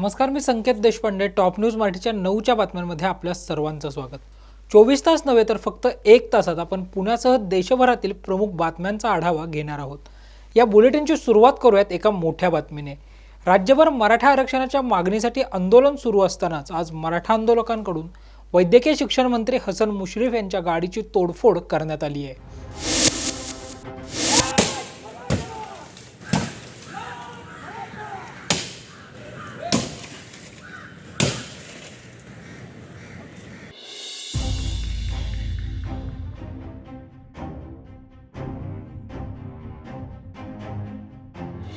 नमस्कार, मी संकेत Deshpande. Top news मराठीच्या 9च्या बातम्यांमध्ये आपल्या सर्वांचं स्वागत. 24 तास नव्हे तर फक्त 1 तासात आपण पुण्यासह देशभरातील प्रमुख बातम्यांचा आढावा घेणार आहोत. या बुलेटिनची सुरुवात करूयात एका मोठ्या बातमीने. राज्यभर मराठा आरक्षणाच्या मागणीसाठी आंदोलन सुरू असतानाच आज मराठा आंदोलकांकडून वैद्यकीय शिक्षण मंत्री हसन मुश्रीफ यांच्या गाडीची तोडफोड करण्यात आली आहे.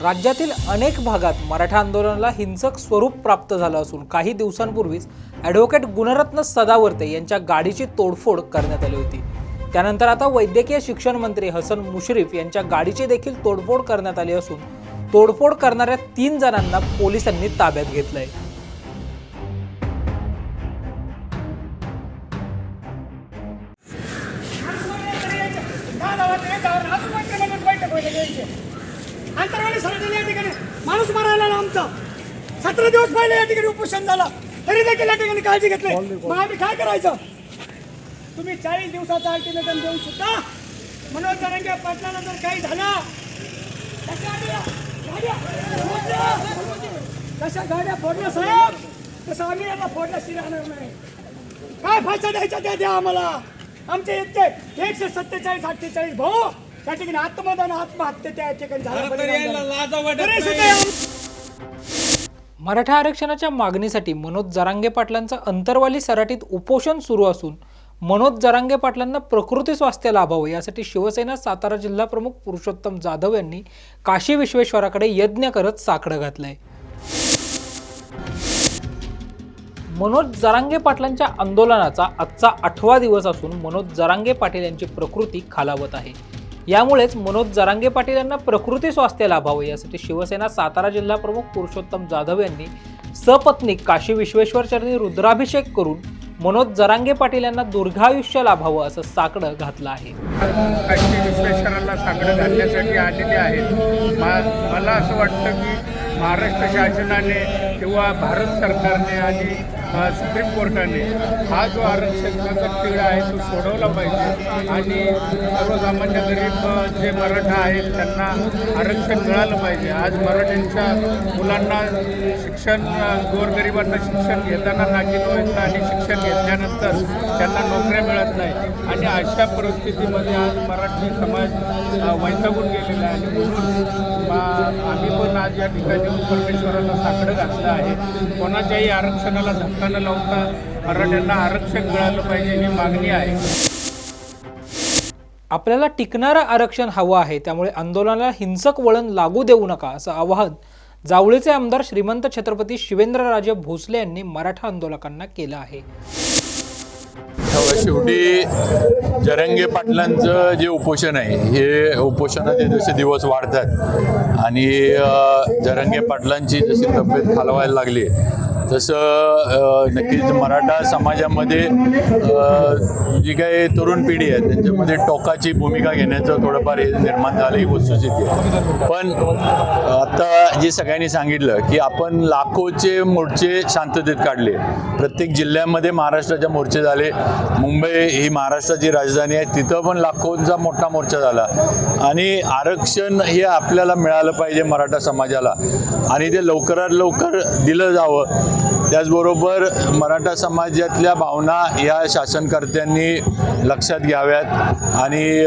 राज्यातील अनेक भागात मराठा आंदोलनाला हिंसक स्वरूप प्राप्त झालं असून काही दिवसांपूर्वीच ॲडव्होकेट गुणरत्न सदावर्ते यांच्या गाडीची तोडफोड करण्यात आली होती. त्यानंतर आता वैद्यकीय शिक्षण मंत्री हसन मुश्रीफ यांच्या गाडीची देखील तोडफोड करण्यात आली असून तोडफोड करणाऱ्या 3 जणांना पोलिसांनी ताब्यात घेतलंय. अंतराळी सरकारने या ठिकाणी माणूस मारायला आमचा 17 दिवस पहिले या ठिकाणी उपोषण झाला, तरी देखील या ठिकाणी काळजी घेतली. मग आम्ही काय करायचं? तुम्ही 40 दिवसाचा अल्टिमेटम देऊ शकता. मनोज जरांगे पाटलांना जर काही झालं, तशा गाड्या फोडल्या साहेब, तसं आम्ही यांना फोडल्याशी राहणार नाही. काय फायदा द्यायचा ते द्या आम्हाला. आमचे इतके 147-48 भाऊ त्या ठिकाणी आत्मदान आत्महत्या त्या ठिकाणी मराठा आरक्षणाच्या मागणीसाठी मनोज जरांगे पाटलांचं अंतरवाली सराटीत उपोषण सुरू असून मनोज जरांगे पाटलांना प्रकृती स्वास्थ्य लाभावं यासाठी शिवसेना सातारा जिल्हा प्रमुख पुरुषोत्तम जाधव यांनी काशी विश्वेश्वराकडे यज्ञ करत साकडं घातलंय. मनोज जरांगे पाटलांच्या आंदोलनाचा आजचा 8वा दिवस असून मनोज जरांगे पाटील यांची प्रकृती खालावत आहे. यामुळेच मनोज जरांगे पाटील यांना प्रकृती स्वास्थ्य लाभावं यासाठी शिवसेना सातारा जिल्हा प्रमुख पुरुषोत्तम जाधव यांनी सपत्नीक काशी विश्वेश्वर चरणी रुद्राभिषेक करून मनोज जरांगे पाटील यांना दीर्घायुष्य लाभावं असं साकडं घातलं आहे. काशी विश्वेश्वराला साकडं घालण्यासाठी आलेले आहेत. मला असं वाटतं की महाराष्ट्र शासनाने किंवा भारत सरकारने आणि सुप्रीम कोर्टाने हा जो आरक्षणाचा तिढा आहे तो सोडवला पाहिजे आणि सर्वसामान्य गरीब जे मराठा आहेत त्यांना आरक्षण मिळालं पाहिजे. आज मराठ्यांच्या मुलांना शिक्षण, गोरगरिबांना शिक्षण घेताना नाकीनऊ व्हायचं आणि शिक्षण घेतल्यानंतर त्यांना नोकऱ्या मिळत नाही आणि अशा परिस्थितीमध्ये आज मराठी समाज वैतागून गेलेला आहे. आणि म्हणून आम्ही पण आज या ठिकाणी परमेश्वराला साकडं घातलं आहे. कोणाच्याही आरक्षणाला धक्का न लावता मराठ्यांना आरक्षण मिळालं पाहिजे ही मागणी आहे. आपल्याला टिकणारं आरक्षण हवं आहे, त्यामुळे आंदोलनाला हिंसक वळण लागू देऊ नका असं आवाहन जावळीचे आमदार श्रीमंत छत्रपती शिवेंद्रराजे भोसले यांनी मराठा आंदोलकांना केलं आहे. शेवटी जरांगे पाटलांचं जे उपोषण आहे हे उपोषणाचे जसे दिवस वाढतात आणि जरांगे पाटलांची जशी तब्येत खालवायला लागली तसं नक्कीच मराठा समाजामध्ये जी काही तरुण पिढी आहे त्यांच्यामध्ये टोकाची भूमिका घेण्याचं थोडंफार हे निर्माण झालं ही वस्तुस्थिती आहे. पण आता जे सगळ्यांनी सांगितलं की आपण लाखोचे मोर्चे शांततेत काढले. प्रत्येक जिल्ह्यामध्ये महाराष्ट्राचे मोर्चे झाले. मुंबई ही महाराष्ट्राची राजधानी आहे, तिथं पण लाखोंचा मोठा मोर्चा झाला आणि आरक्षण हे आपल्याला मिळालं पाहिजे मराठा समाजाला आणि ते लवकरात लवकर दिलं जावं. त्याचबरोबर मराठा समाजातल्या भावना या शासनकर्त्यांनी लक्षात घ्याव्यात आणि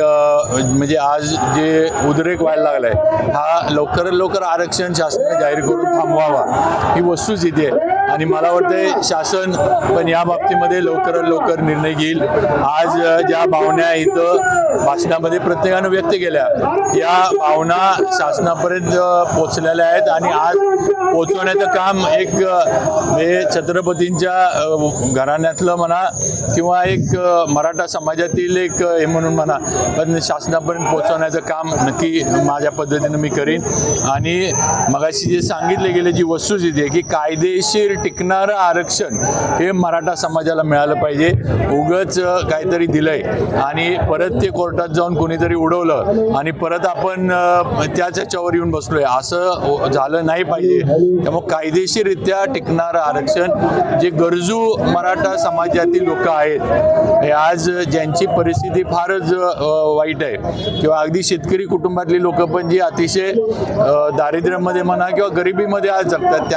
म्हणजे आज जे उद्रेक व्हायला लागला आहे हा लवकरात लवकर आरक्षण शासनाने जाहीर करून थांबवावा ही वस्तुस्थिती आहे आणि मला वाटतं शासन पण या बाबतीमध्ये लवकरात लवकर निर्णय घेईल. आज ज्या भावना इथं भाषणामध्ये प्रत्येकानं व्यक्त केल्या या भावना शासनापर्यंत पोचलेल्या आहेत आणि आज पोचवण्याचं काम एक छत्रपतींच्या घराण्यातलं म्हणा किंवा एक मराठा समाजातील एक हे म्हणून म्हणा पण शासनापर्यंत पोहोचवण्याचं काम नक्की माझ्या पद्धतीनं मी करीन. आणि मगाशी जे सांगितले गेले जी वस्तुस्थिती आहे की कायदेशीर टिकणारं आरक्षण हे मराठा समाजाला मिळालं पाहिजे. उगाच काहीतरी दिलंय आणि परत ते कोर्टात जाऊन कोणीतरी उडवलं आणि परत आपण त्याच याच्यावर येऊन बसलोय, असं झालं नाही पाहिजे. त्यामुळे कायदेशीररित्या टिकणारं आरक्षण जे गरजू मराठा समाजातील लोक आहेत, आज ज्यांची परिस्थिती फारच वाईट आहे किंवा अगदी शेतकरी कुटुंबातली लोक पण जी अतिशय दारिद्र्यामध्ये म्हणा किंवा गरिबीमध्ये आज जगतात,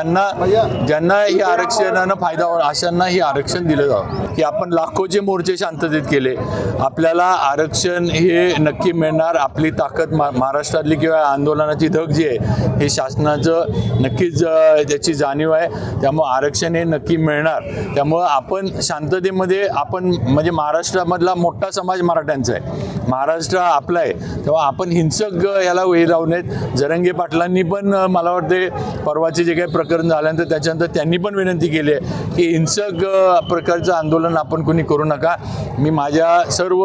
ज्यांना हे आरक्षणानं फायदा होईल अशांना हे आरक्षण दिलं जावं. की आपण लाखोचे मोर्चे शांततेत केले, आपल्याला आरक्षण हे नक्की मिळणार. आपली ताकद महाराष्ट्रातली किंवा आंदोलनाची धग जी आहे हे शासनाचं नक्कीच त्याची जाणीव आहे. त्यामुळं आरक्षण हे नक्की मिळणार. त्यामुळं आपण शांततेमध्ये आपण म्हणजे महाराष्ट्रामधला मोठा समाज मराठ्यांचा आहे, महाराष्ट्र आपला आहे, तेव्हा आपण हिंसक याला वेळ लावू नयेत. जरांगे पाटलांनी पण मला वाटते परवाचे जे काही प्रकरण झाल्यानंतर त्याच्यानंतर त्यांनी पण विनंती केली आहे की हिंसक प्रकारचं आंदोलन आपण कोणी करू नका. मी माझ्या सर्व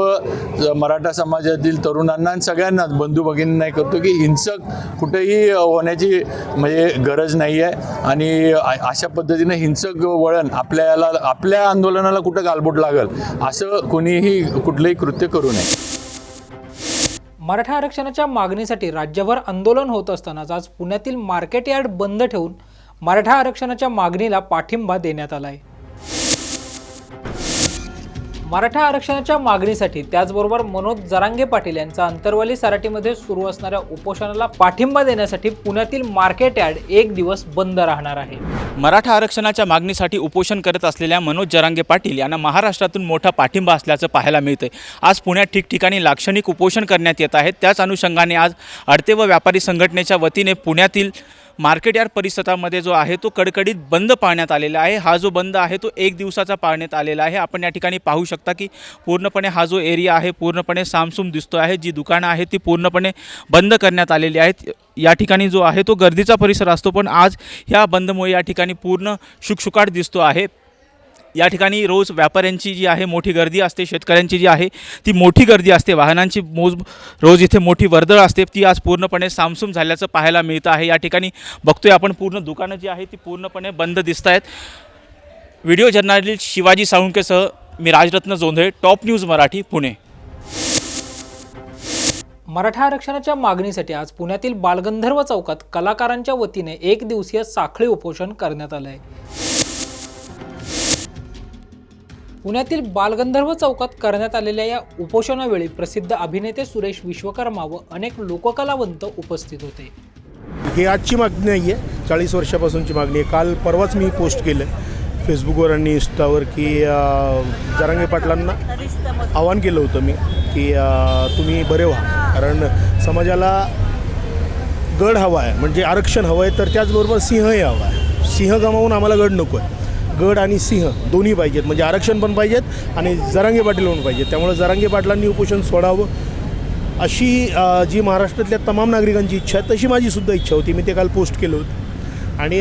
मराठा समाजातील तरुणांना आणि सगळ्यांनाच बंधू भगिनींना करतो की हिंसक कुठेही होण्याची म्हणजे गरज नाही आहे आणि अशा पद्धतीनं हिंसक वळण आपल्या आंदोलनाला कुठं गालबोट लागल असं कोणीही कुठलंही कृत्य करू नये. मराठा आरक्षणाच्या मागणीसाठी राज्यभर आंदोलन होत असतानाच आज पुण्यातील मार्केट यार्ड बंद ठेवून मराठा आरक्षणाच्या मागणीला पाठिंबा देण्यात आला आहे. मराठा आरक्षणाच्या मागणीसाठी त्याचबरोबर मनोज जरांगे पाटील यांचा अंतरवाली सराटीमध्ये सुरू असणाऱ्या उपोषणाला पाठिंबा देण्यासाठी पुण्यातील मार्केट यार्ड एक दिवस बंद राहणार आहे. मराठा आरक्षणाच्या मागणीसाठी उपोषण करत असलेल्या मनोज जरांगे पाटील यांना महाराष्ट्रातून मोठा पाठिंबा असल्याचं पाहायला मिळतंय. आज पुण्यात ठिकठिकाणी लाक्षणिक उपोषण करण्यात येत आहेत. त्याच अनुषंगाने आज अडते व व्यापारी संघटनेच्या वतीने पुण्यातील मार्केट यार्ड परिसरामध्ये जो आहे तो कडकडीत बंद पाळण्यात आलेला आहे. हा जो बंद आहे तो एक दिवसाचा पाळण्यात आलेला आहे. आपण या ठिकाणी पाहू शकता की पूर्णपणे हा जो एरिया आहे पूर्णपणे सामसूम दिसतो आहे. जी दुकानं आहेत ती पूर्णपणे बंद करण्यात आलेली आहेत. या ठिकाणी जो आहे तो गर्दीचा परिसर असतो, पण आज ह्या बंदमुळे या ठिकाणी पूर्ण शुकशुकाट दिसतो आहे. या ठिकाणी रोज व्यापाऱ्यांची जी आहे मोठी गर्दी असते, शेतकऱ्यांची जी आहे ती मोठी गर्दी असते, वाहनांची रोज इथे मोठी वर्दळ असते, ती आज पूर्णपणे सामसूम झाल्याचं पाहायला मिळतं आहे. या ठिकाणी बघतोय आपण पूर्ण दुकानं जी आहे ती पूर्णपणे बंद दिसत आहेत. व्हिडिओ जर्नलिस्ट शिवाजी साळुंकेसह मी राजरत्न जोंधळे, टॉप न्यूज मराठी, पुणे. मराठा आरक्षणाच्या मागणीसाठी आज पुण्यातील बालगंधर्व चौकात कलाकारांच्या वतीने एक दिवसीय साखळी उपोषण करण्यात आलं आहे. पुण्यातील बालगंधर्व चौकात करण्यात आलेल्या या उपोषणावेळी प्रसिद्ध अभिनेते सुरेश विश्वकर्मा व अनेक लोककलावंत उपस्थित होते. ही आजची मागणी नाही आहे, 40 वर्षापासूनची मागणी आहे. काल परवाच मी पोस्ट केलं फेसबुकवर आणि इंस्टावर की जरांगे पाटलांना आवाहन केलं होतं मी की तुम्ही बरे व्हा, कारण समाजाला गड हवा आहे, म्हणजे आरक्षण हवं आहे, तर त्याचबरोबर सिंहही हवा आहे. सिंह गमावून आम्हाला गड नको आहे. गड आणि सिंह दोन्ही पाहिजेत, म्हणजे आरक्षण पण पाहिजेत आणि जरांगे पाटील पण पाहिजेत. त्यामुळे जरांगे पाटलांनी उपोषण सोडावं अशी जी महाराष्ट्रातल्या तमाम नागरिकांची इच्छा आहे तशी माझीसुद्धा इच्छा होती. मी ते काल पोस्ट केलं होतं आणि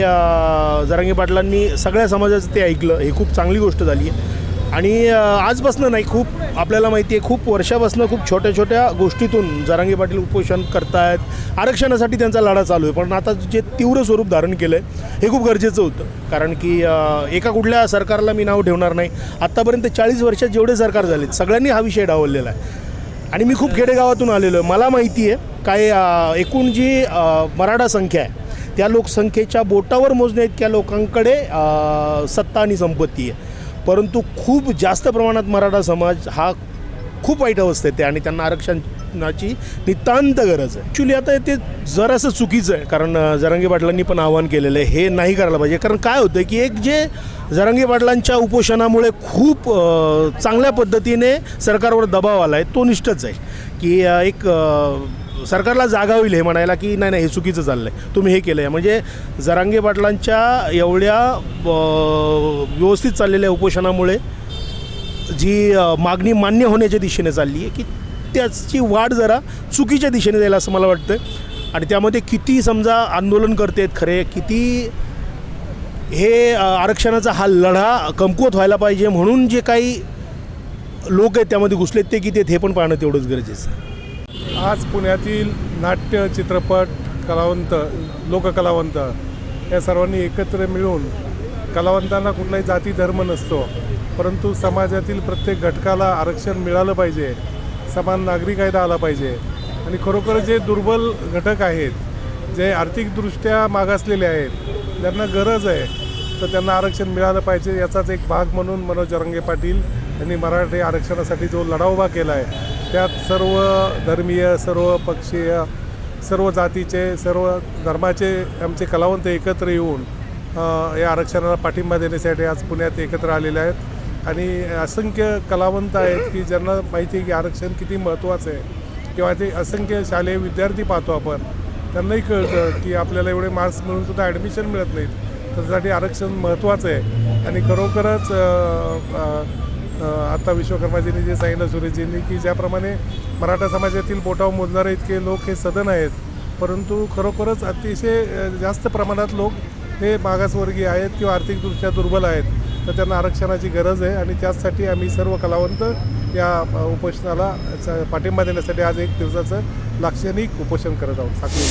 जरांगे पाटलांनी सगळ्या समाजाचं ते ऐकलं. ही खूप चांगली गोष्ट झाली आहे. आणि आजपासनं नाही, खूप आपल्याला माहिती आहे खूप वर्षापासून खूप छोट्या छोट्या गोष्टीतून जरांगे पाटील उपोषण करतायत. आरक्षणासाठी त्यांचा लढा चालू आहे, पण आता जे तीव्र स्वरूप धारण केलं आहे हे खूप गरजेचं होतं. कारण की एका कुठल्या सरकारला मी नाव ठेवणार नाही, आत्तापर्यंत 40 वर्षात जेवढे सरकार झालेत सगळ्यांनी हा विषय डावललेला आहे. आणि मी खूप खेडेगावातून आलेलो आहे, मला माहिती आहे काय एकूण जी मराठा संख्या आहे त्या लोकसंख्येच्या बोटावर मोजण्या इतक्या लोकांकडे सत्ता आणि संपत्ती आहे, परंतु खूप जास्त प्रमाणात मराठा समाज हा खूप वाईट अवस्थेत आहे आणि त्यांना आरक्षणाची नितांत गरज आहे. ॲक्च्युली आता ते जरासं चुकीचं आहे, कारण जरांगे पाटलांनी पण आवाहन केलेलं आहे हे नाही करायला पाहिजे. कारण काय होतं की एक जे जरांगे पाटलांच्या उपोषणामुळे खूप चांगल्या पद्धतीने सरकारवर दबाव आला आहे तो निष्ठच आहे की एक सरकारला जागा होईल हे म्हणायला की नाही नाही हे चुकीचं चाललं आहे, तुम्ही हे केलं आहे. म्हणजे जरांगे पाटलांच्या एवढ्या व्यवस्थित चाललेल्या उपोषणामुळे जी मागणी मान्य होण्याच्या दिशेने चालली आहे की त्याची वाढ जरा चुकीच्या दिशेने जाईल असं मला वाटतं. आणि त्यामध्ये किती समजा आंदोलन करतात खरे, किती हे आरक्षणाचा हा लढा कमकुवत व्हायला पाहिजे म्हणून जे काही लोक आहेत त्यामध्ये घुसलेत ते किती आहेत हे पण पाहणं तेवढंच गरजेचं आहे. आज पुण्यातील नाट्य, चित्रपट, कलावंत, लोककलावंत या सर्वांनी एकत्र मिळून, कलावंतांना कुठलाही जाती धर्म नसतो, परंतु समाजातील प्रत्येक घटकाला आरक्षण मिळालं पाहिजे, समान नागरी कायदा आला पाहिजे आणि खरोखर जे दुर्बल घटक आहेत, जे आर्थिकदृष्ट्या मागासलेले आहेत, ज्यांना गरज आहे तर त्यांना आरक्षण मिळालं पाहिजे. याचाच एक भाग म्हणून मनोज जरांगे पाटील यांनी मराठी आरक्षणासाठी जो लढा उभा केला आहे, त्यात सर्व धर्मीय, सर्व पक्षीय, सर्व जातीचे, सर्व धर्माचे आमचे कलावंत एकत्र येऊन या आरक्षणाला पाठिंबा देण्यासाठी आज पुण्यात एकत्र आलेले आहेत. आणि असंख्य कलावंत आहेत की ज्यांना माहिती आहे की आरक्षण किती महत्त्वाचं आहे, किंवा ते असंख्य शालेय विद्यार्थी पाहतो आपण, त्यांनाही कळतं की आपल्याला एवढे मार्क्स मिळून सुद्धा ॲडमिशन मिळत नाहीत, त्यासाठी आरक्षण महत्त्वाचं आहे. आणि खरोखरच आता विश्वकर्माजींनी जे सांगितलं, सुरेशजींनी, की ज्याप्रमाणे मराठा समाजातील बोटावर मोजणारे इतके लोक हे सदन आहेत, परंतु खरोखरच अतिशय जास्त प्रमाणात लोक हे मागासवर्गीय आहेत किंवा आर्थिकदृष्ट्या दुर्बल आहेत, तर त्यांना आरक्षणाची गरज आहे. आणि त्याचसाठी आम्ही सर्व कलावंत या उपोषणाला पाठिंबा देण्यासाठी आज 1 दिवसाचं लाक्षणिक उपोषण करत आहोत. साखळी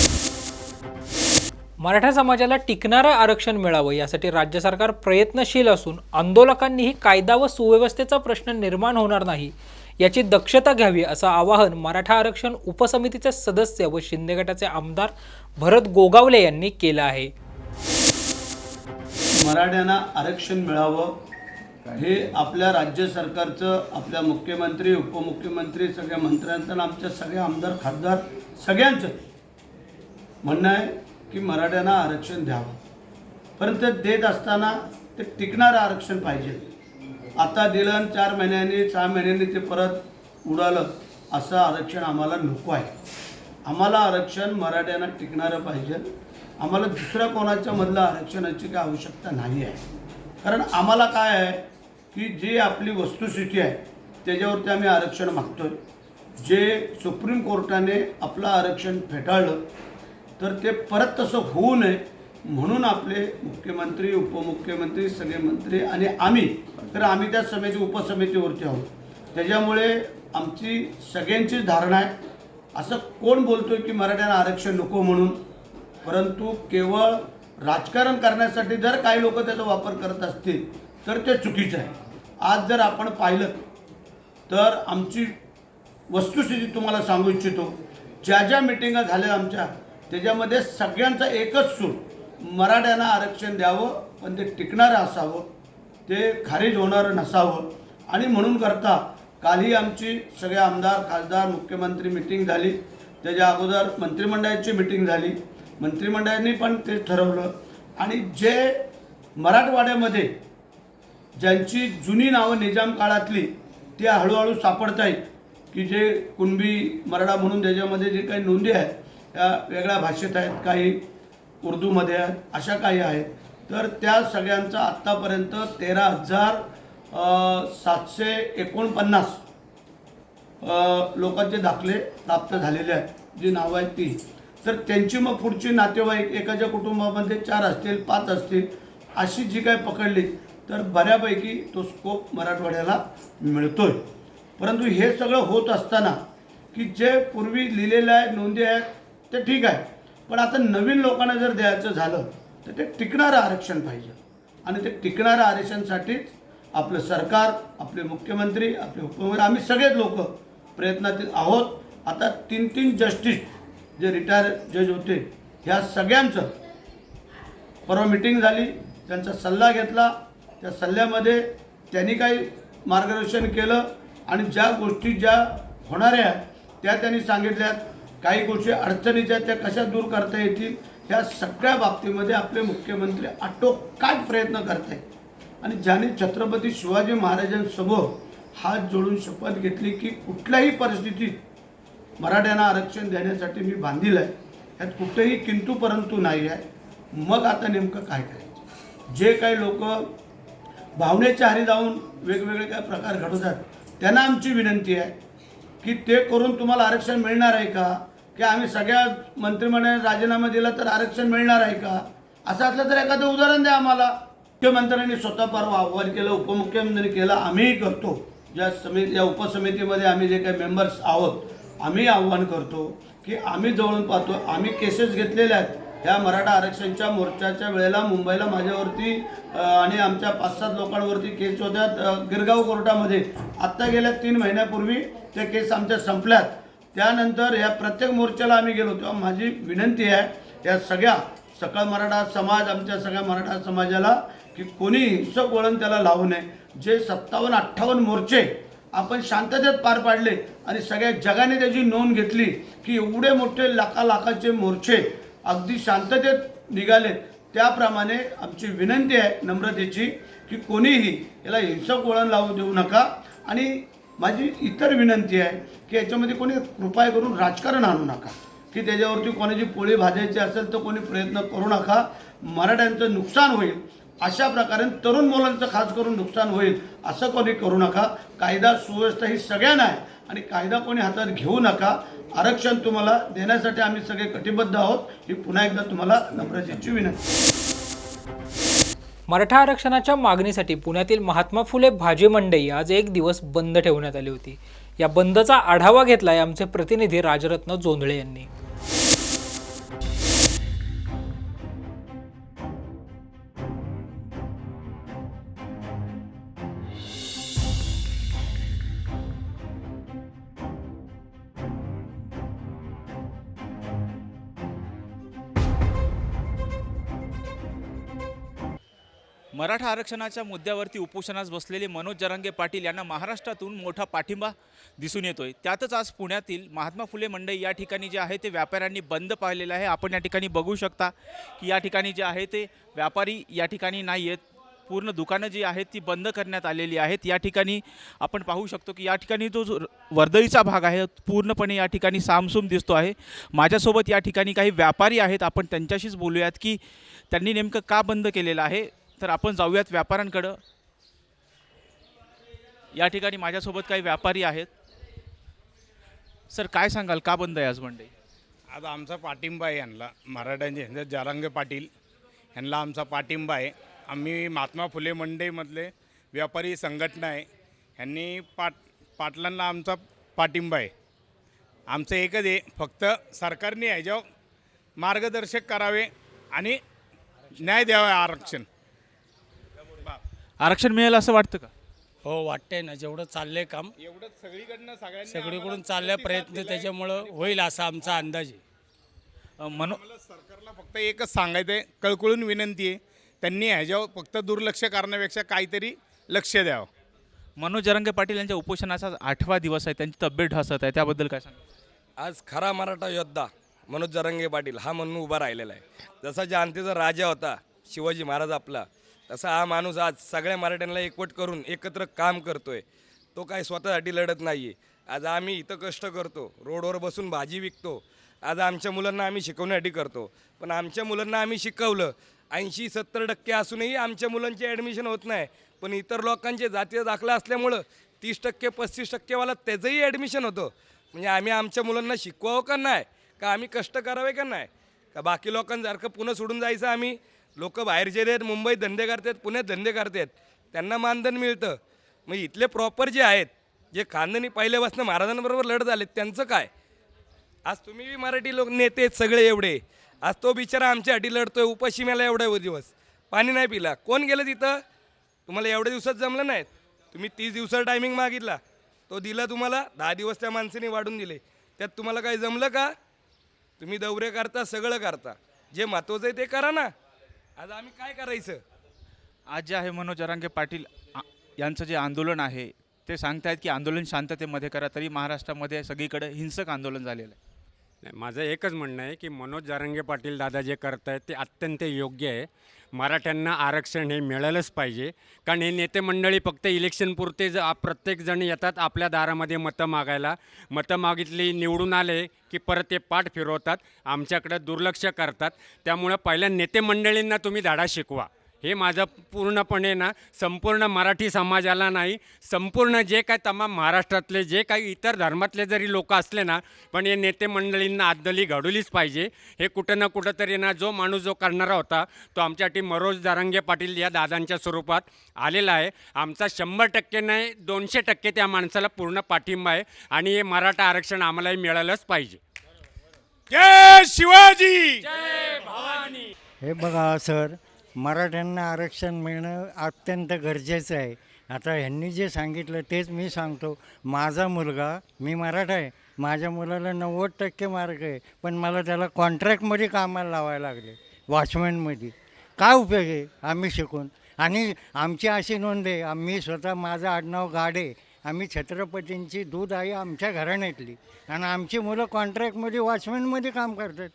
मराठा समाजाला टिकणारं आरक्षण मिळावं यासाठी राज्य सरकार प्रयत्नशील असून आंदोलकांनीही कायदा व सुव्यवस्थेचा प्रश्न निर्माण होणार नाही याची दक्षता घ्यावी असं आवाहन मराठा आरक्षण उपसमितीचे सदस्य व शिंदे गटाचे आमदार भरत गोगावले यांनी केलं आहे. मराठ्यांना आरक्षण मिळावं हे आपल्या राज्य सरकारचं, आपल्या मुख्यमंत्री, उपमुख्यमंत्री, सगळ्या मंत्र्यांचं, आमच्या सगळ्या आमदार, खासदार सगळ्यांचं म्हणणं आहे की मराठ्यांना आरक्षण द्यावं. परंतु देत असताना ते टिकणारं आरक्षण पाहिजे. आता दिलं 4 महिन्यांनी 6 महिन्यांनी ते परत उडालं असं आरक्षण आम्हाला नको आहे. आम्हाला आरक्षण मराठ्यांना टिकणारं पाहिजे. आम्हाला दुसऱ्या कोणाच्या मधलं आरक्षणाची काही आवश्यकता नाही आहे. कारण आम्हाला काय आहे की जी आपली वस्तुस्थिती आहे त्याच्यावरती आम्ही आरक्षण मागतोय. जे सुप्रीम कोर्टाने आपलं आरक्षण फेटाळलं तर ते परत तसं होऊ नये म्हणून आपले मुख्यमंत्री, उपमुख्यमंत्री, सगळे मंत्री आणि आम्ही त्या समिती उपसमितीवरती आहोत. त्याच्यामुळे आमची सगळ्यांचीच धारणा आहे. असं कोण बोलतोय की मराठ्यांना आरक्षण नको म्हणून, परंतु केवळ राजकारण करण्यासाठी जर काही लोक त्याचा वापर करत असतील तर ते चुकीचं आहे. आज जर आपण पाहिलं तर आमची वस्तुस्थिती तुम्हाला सांगू इच्छितो. ज्या मिटिंगा झाल्या आमच्या त्याच्यामध्ये सगळ्यांचा एकच सूर, मराठ्यांना आरक्षण द्यावं पण ते टिकणारं असावं, ते खारिज होणारं नसावं. आणि म्हणून करता कालही आमची सगळे आमदार, खासदार, मुख्यमंत्री मिटिंग झाली. त्याच्या अगोदर मंत्रिमंडळाची मिटिंग झाली. मंत्रिमंडळाने पण ते ठरवलं. आणि जे मराठवाड्यामध्ये ज्यांची जुनी नावं निजाम काळातली ती हळूहळू सापडत आहेत, की जे कुणबी मराठा म्हणून त्याच्यामध्ये जे काही नोंदी आहेत त्या वेगळ्या भाषेत आहेत, काही उर्दूमध्ये आहेत, अशा काही आहेत. तर त्या सगळ्यांचा आत्तापर्यंत 13,749 लोकांचे दाखले प्राप्त झालेले आहेत, जी नावं आहेत ती. तर त्यांची मग पुढची नातेवाईक एकाच्या कुटुंबामध्ये 4 असतील, 5 असतील, अशी जी काही पकडली तर बऱ्यापैकी तो स्कोप मराठवाड्याला मिळतोय. परंतु हे सगळं होत असताना की जे पूर्वी लिहिलेलं आहे, नोंदी आहेत, ते ठीक आहे. पण आता नवीन लोकांना जर द्यायचं झालं तर ते टिकणारं आरक्षण पाहिजे. आणि ते टिकणारं आरक्षणासाठीच आपलं सरकार, आपले मुख्यमंत्री, आपले उपमुख्यमंत्री, आम्ही सगळेच लोक प्रयत्नातील आहोत. आता 3 जस्टिस जे रिटायर जज होते ह्या सगळ्यांचं परवा मिटिंग झाली, त्यांचा सल्ला घेतला. त्या सल्ल्यामध्ये त्यांनी काही मार्गदर्शन केलं आणि ज्या गोष्टी ज्या होणाऱ्या त्या त्यांनी सांगितल्यात. काही गोष्टी अडचणीच्या त्या कशा दूर करता येतील ह्या सगळ्या बाबतीमध्ये आपले मुख्यमंत्री आटोकाट प्रयत्न करत आहेत. आणि ज्यांनी छत्रपती शिवाजी महाराजांसमोर हात जोडून शपथ घेतली की कुठल्याही परिस्थितीत मराठ्यांना आरक्षण देण्यासाठी मी बांधील आहे, ह्यात कुठेही किंतु परंतु नाही आहे. मग आता नेमकं काय करायचं? जे काही लोक भावनेच्या आहारी जाऊन वेगवेगळे काय प्रकार घडवतात त्यांना आमची विनंती आहे की ते करून तुम्हाला आरक्षण मिळणार आहे का? की आम्ही सगळ्या मंत्रिमंडळाने राजीनामा दिला तर आरक्षण मिळणार आहे का? असं असलं तर एखादं उदाहरण द्या आम्हाला. मुख्यमंत्र्यांनी स्वतः परवा आव्हान केलं, उपमुख्यमंत्र्यांनी केलं, आम्हीही करतो. या उपसमितीमध्ये आम्ही जे काही मेंबर्स आहोत आम्ही आव्हान करतो की आम्ही जवळून पाहतो. आम्ही केसेस घेतलेल्या आहेत ह्या मराठा आरक्षणच्या मोर्चाच्या वेळेला. मुंबईला माझ्यावरती आणि आमच्या 5-7 लोकांवरती केस होत्या गिरगाव कोर्टामध्ये. आत्ता गेल्या 3 महिन्यापूर्वी त्या केस आमच्या संपल्यात. त्यानंतर या प्रत्येक मोर्चाला आम्ही गेलो तेव्हा माझी विनंती आहे या सगळ्या सकळ मराठा समाज, आमच्या सगळ्या मराठा समाजाला, की कोणी हिंसक वळण त्याला लावू नये. जे 57-58 मोर्चे आपण शांततेत पार पाडले आणि सगळ्या जगाने त्याची नोंद घेतली की एवढे मोठे लाखाचे मोर्चे अगदी शांततेत निघाले. त्याप्रमाणे आमची विनंती आहे नम्रतेची की कोणीही याला हिंसक वळण लावू देऊ नका. आणि माझी इतर विनंती आहे की याच्यामध्ये कोणी कृपया करून राजकारण आणू नका, की त्याच्यावरती कोणाची पोळी भाजायची असेल तर कोणी प्रयत्न करू नका. मराठ्यांचं नुकसान होईल अशा प्रकारे, तरुण मुलांचं खास करून नुकसान होईल असं कोणी करू नका. कायदा सुव्यवस्था ही सगळ्यांना आहे आणि कायदा कोणी हातात घेऊ नका. आरक्षण तुम्हाला देण्यासाठी आम्ही सगळे कटिबद्ध आहोत, ही पुन्हा एकदा तुम्हाला नम्रतेची विनंती. मराठा आरक्षणाच्या मागणीसाठी पुण्यातील महात्मा फुले भाजी मंडई आज एक दिवस बंद ठेवण्यात आली होती. या बंदचा आढावा घेतलाय आमचे प्रतिनिधी राजरत्न जोंधळे यांनी. मराठा आरक्षणाच्या मुद्द्यावरती उपोषणास बसलेले मनोज जरांगे पाटील यांना महाराष्ट्रातून मोठा पाठिंबा दिसून येतोय. त्यातच आज पुण्यातील महात्मा फुले मंडई या ठिकाणी जे आहे ते व्यापाऱ्यांनी बंद पाळलेलं आहे. आपण या ठिकाणी बघू शकता की या ठिकाणी जे आहे ते व्यापारी या ठिकाणी नाही आहेत. पूर्ण दुकानं जी आहेत ती बंद करण्यात आलेली आहेत. या ठिकाणी आपण पाहू शकतो की या ठिकाणी जो वर्दळीचा भाग आहे पूर्णपणे या ठिकाणी सामसूम दिसतो आहे. माझ्यासोबत या ठिकाणी काही व्यापारी आहेत. आपण त्यांच्याशीच बोलूयात की त्यांनी नेमकं का बंद केलेलं आहे. तर आपण जाऊयात व्यापाऱ्यांकडं. या ठिकाणी माझ्यासोबत काही व्यापारी आहेत. सर, काय सांगाल, का बंद आहे आज मंडई? आज आमचा पाठिंबा आहे यांना, मराठ्यांचे जरांगे पाटील यांना आमचा पाठिंबा आहे. आम्ही महात्मा फुले मंडईमधले व्यापारी संघटना आहे. यांनी पाटलांना आमचा पाठिंबा आहे. आमचं एकच आहे, फक्त सरकारने ह्याच्यावर मार्गदर्शक करावे आणि न्याय द्यावा. आरक्षण मिळेल असं वाटतं का? हो, वाटतंय ना. जेवढं चाललंय काम एवढं सगळीकडनं सगळीकडून चाललंय प्रयत्न, त्याच्यामुळं होईल असा आमचा अंदाज आहे. मला सरकारला फक्त एकच सांगायचं आहे, कळकळून विनंती आहे, त्यांनी ह्याच्यावर फक्त दुर्लक्ष करण्यापेक्षा काहीतरी लक्ष द्यावं. मनोज जरांगे पाटील यांच्या उपोषणाचा 8वा दिवस आहे. त्यांची तब्येत ढासत आहे, त्याबद्दल काय सांगा? आज खरा मराठा योद्धा मनोज जरांगे पाटील हा म्हणून उभा राहिलेला आहे. जसा जानतेचा राजा होता शिवाजी महाराज आपला, तसा हा माणूस आज सगळ्या मराठ्यांना एकवट करून एकत्र काम करतोय. तो काय स्वतःसाठी लढत नाही आहे. आज आम्ही इथं कष्ट करतो, रोडवर बसून भाजी विकतो. आज आमच्या मुलांना आम्ही शिकवण्यासाठी करतो, पण आमच्या मुलांना आम्ही शिकवलं 80-70% असूनही आमच्या मुलांची ॲडमिशन होत नाही. पण इतर लोकांचे जातीय दाखला असल्यामुळं 30%-35%वाला त्याचंही ॲडमिशन होतं. म्हणजे आम्ही आमच्या मुलांना शिकवावं का नाही, का आम्ही कष्ट करावे का नाही, का बाकी लोकांसारखं पुणे सोडून जायचं? आम्ही लोक बाहेरचे आहेत, मुंबईत धंदे करतात, पुण्यात धंदे करतात, त्यांना मानधन मिळतं. मग इथले प्रॉपर जे आहेत, जे खानदानी पहिल्यापासून महाराजांबरोबर लढत आलेत, त्यांचं काय? आज तुम्ही बी मराठी लोक नेते आहेत सगळे एवढे. आज तो बिचारा आमच्यासाठी लढतोय, उपाशी मेला एवढ्या दिवस, पाणी नाही पिला. कोण गेलं तिथं? तुम्हाला एवढ्या दिवसात जमलं नाहीत. तुम्ही 30 दिवसाचा टायमिंग मागितला, तो दिला तुम्हाला. 10 दिवस त्या माणसाने वाढून दिले. त्यात तुम्हाला काही जमलं का? तुम्ही दौरे करता, सगळं करता. जे महत्त्वाचं आहे ते करा ना. आज आम्ही काय करायचं? आज जे आहे मनोज जरांगे पाटील यांचं जे आंदोलन आहे ते सांगतायत की आंदोलन शांततेमध्ये करा, तरी महाराष्ट्रामध्ये सगळीकडे हिंसक आंदोलन झालेलं आहे. नाही, माझं एकच म्हणणं आहे की मनोज जरांगे पाटील दादा जे करत आहेत ते अत्यंत योग्य आहे. मराठ्यांना आरक्षण हे मिळालंच पाहिजे. कारण हे नेते मंडळी फक्त इलेक्शनपुरते प्रत्येकजण येतात आपल्या दारामध्ये मतं मागायला. मतं मागितली, निवडून आले की परत ते पाठ फिरवतात, आमच्याकडे दुर्लक्ष करतात. त्यामुळं पहिल्या नेते मंडळींना तुम्ही धडा शिकवा. हे माझं पूर्णपणे ना संपूर्ण मराठी समाजाला नाही, संपूर्ण जे काय तमाम महाराष्ट्रातले जे काही इतर धर्मातले जरी लोक असले ना, पण हे नेते मंडळींना आदली घडवलीच पाहिजे. हे कुठं ना कुठं तरी ना जो माणूस जो करणारा होता तो आमच्यासाठी मनोज जरांगे पाटील या दादांच्या स्वरूपात आलेला आहे. आमचा 100% नाही 200% त्या माणसाला पूर्ण पाठिंबा आहे आणि हे मराठा आरक्षण आम्हालाही मिळालंच पाहिजे. जय शिवाजी, जय भवानी. हे बघा सर, मराठ्यांना आरक्षण मिळणं अत्यंत गरजेचं आहे. आता ह्यांनी जे सांगितलं तेच मी सांगतो. माझा मुलगा, मी मराठा आहे, माझ्या मुलाला 90% मार्क आहे, पण मला त्याला कॉन्ट्रॅक्टमध्ये कामाला लावायला लागले, वॉचमॅनमध्ये. काय उपयोग आहे आम्ही शिकून? आणि आमची अशी नोंद आहे, आम्ही स्वतः, माझं आडनाव गाडे, आम्ही छत्रपतींची दूध आई आमच्या घराण्यातली, आणि आमची मुलं कॉन्ट्रॅक्टमध्ये वॉचमॅनमध्ये काम करतात.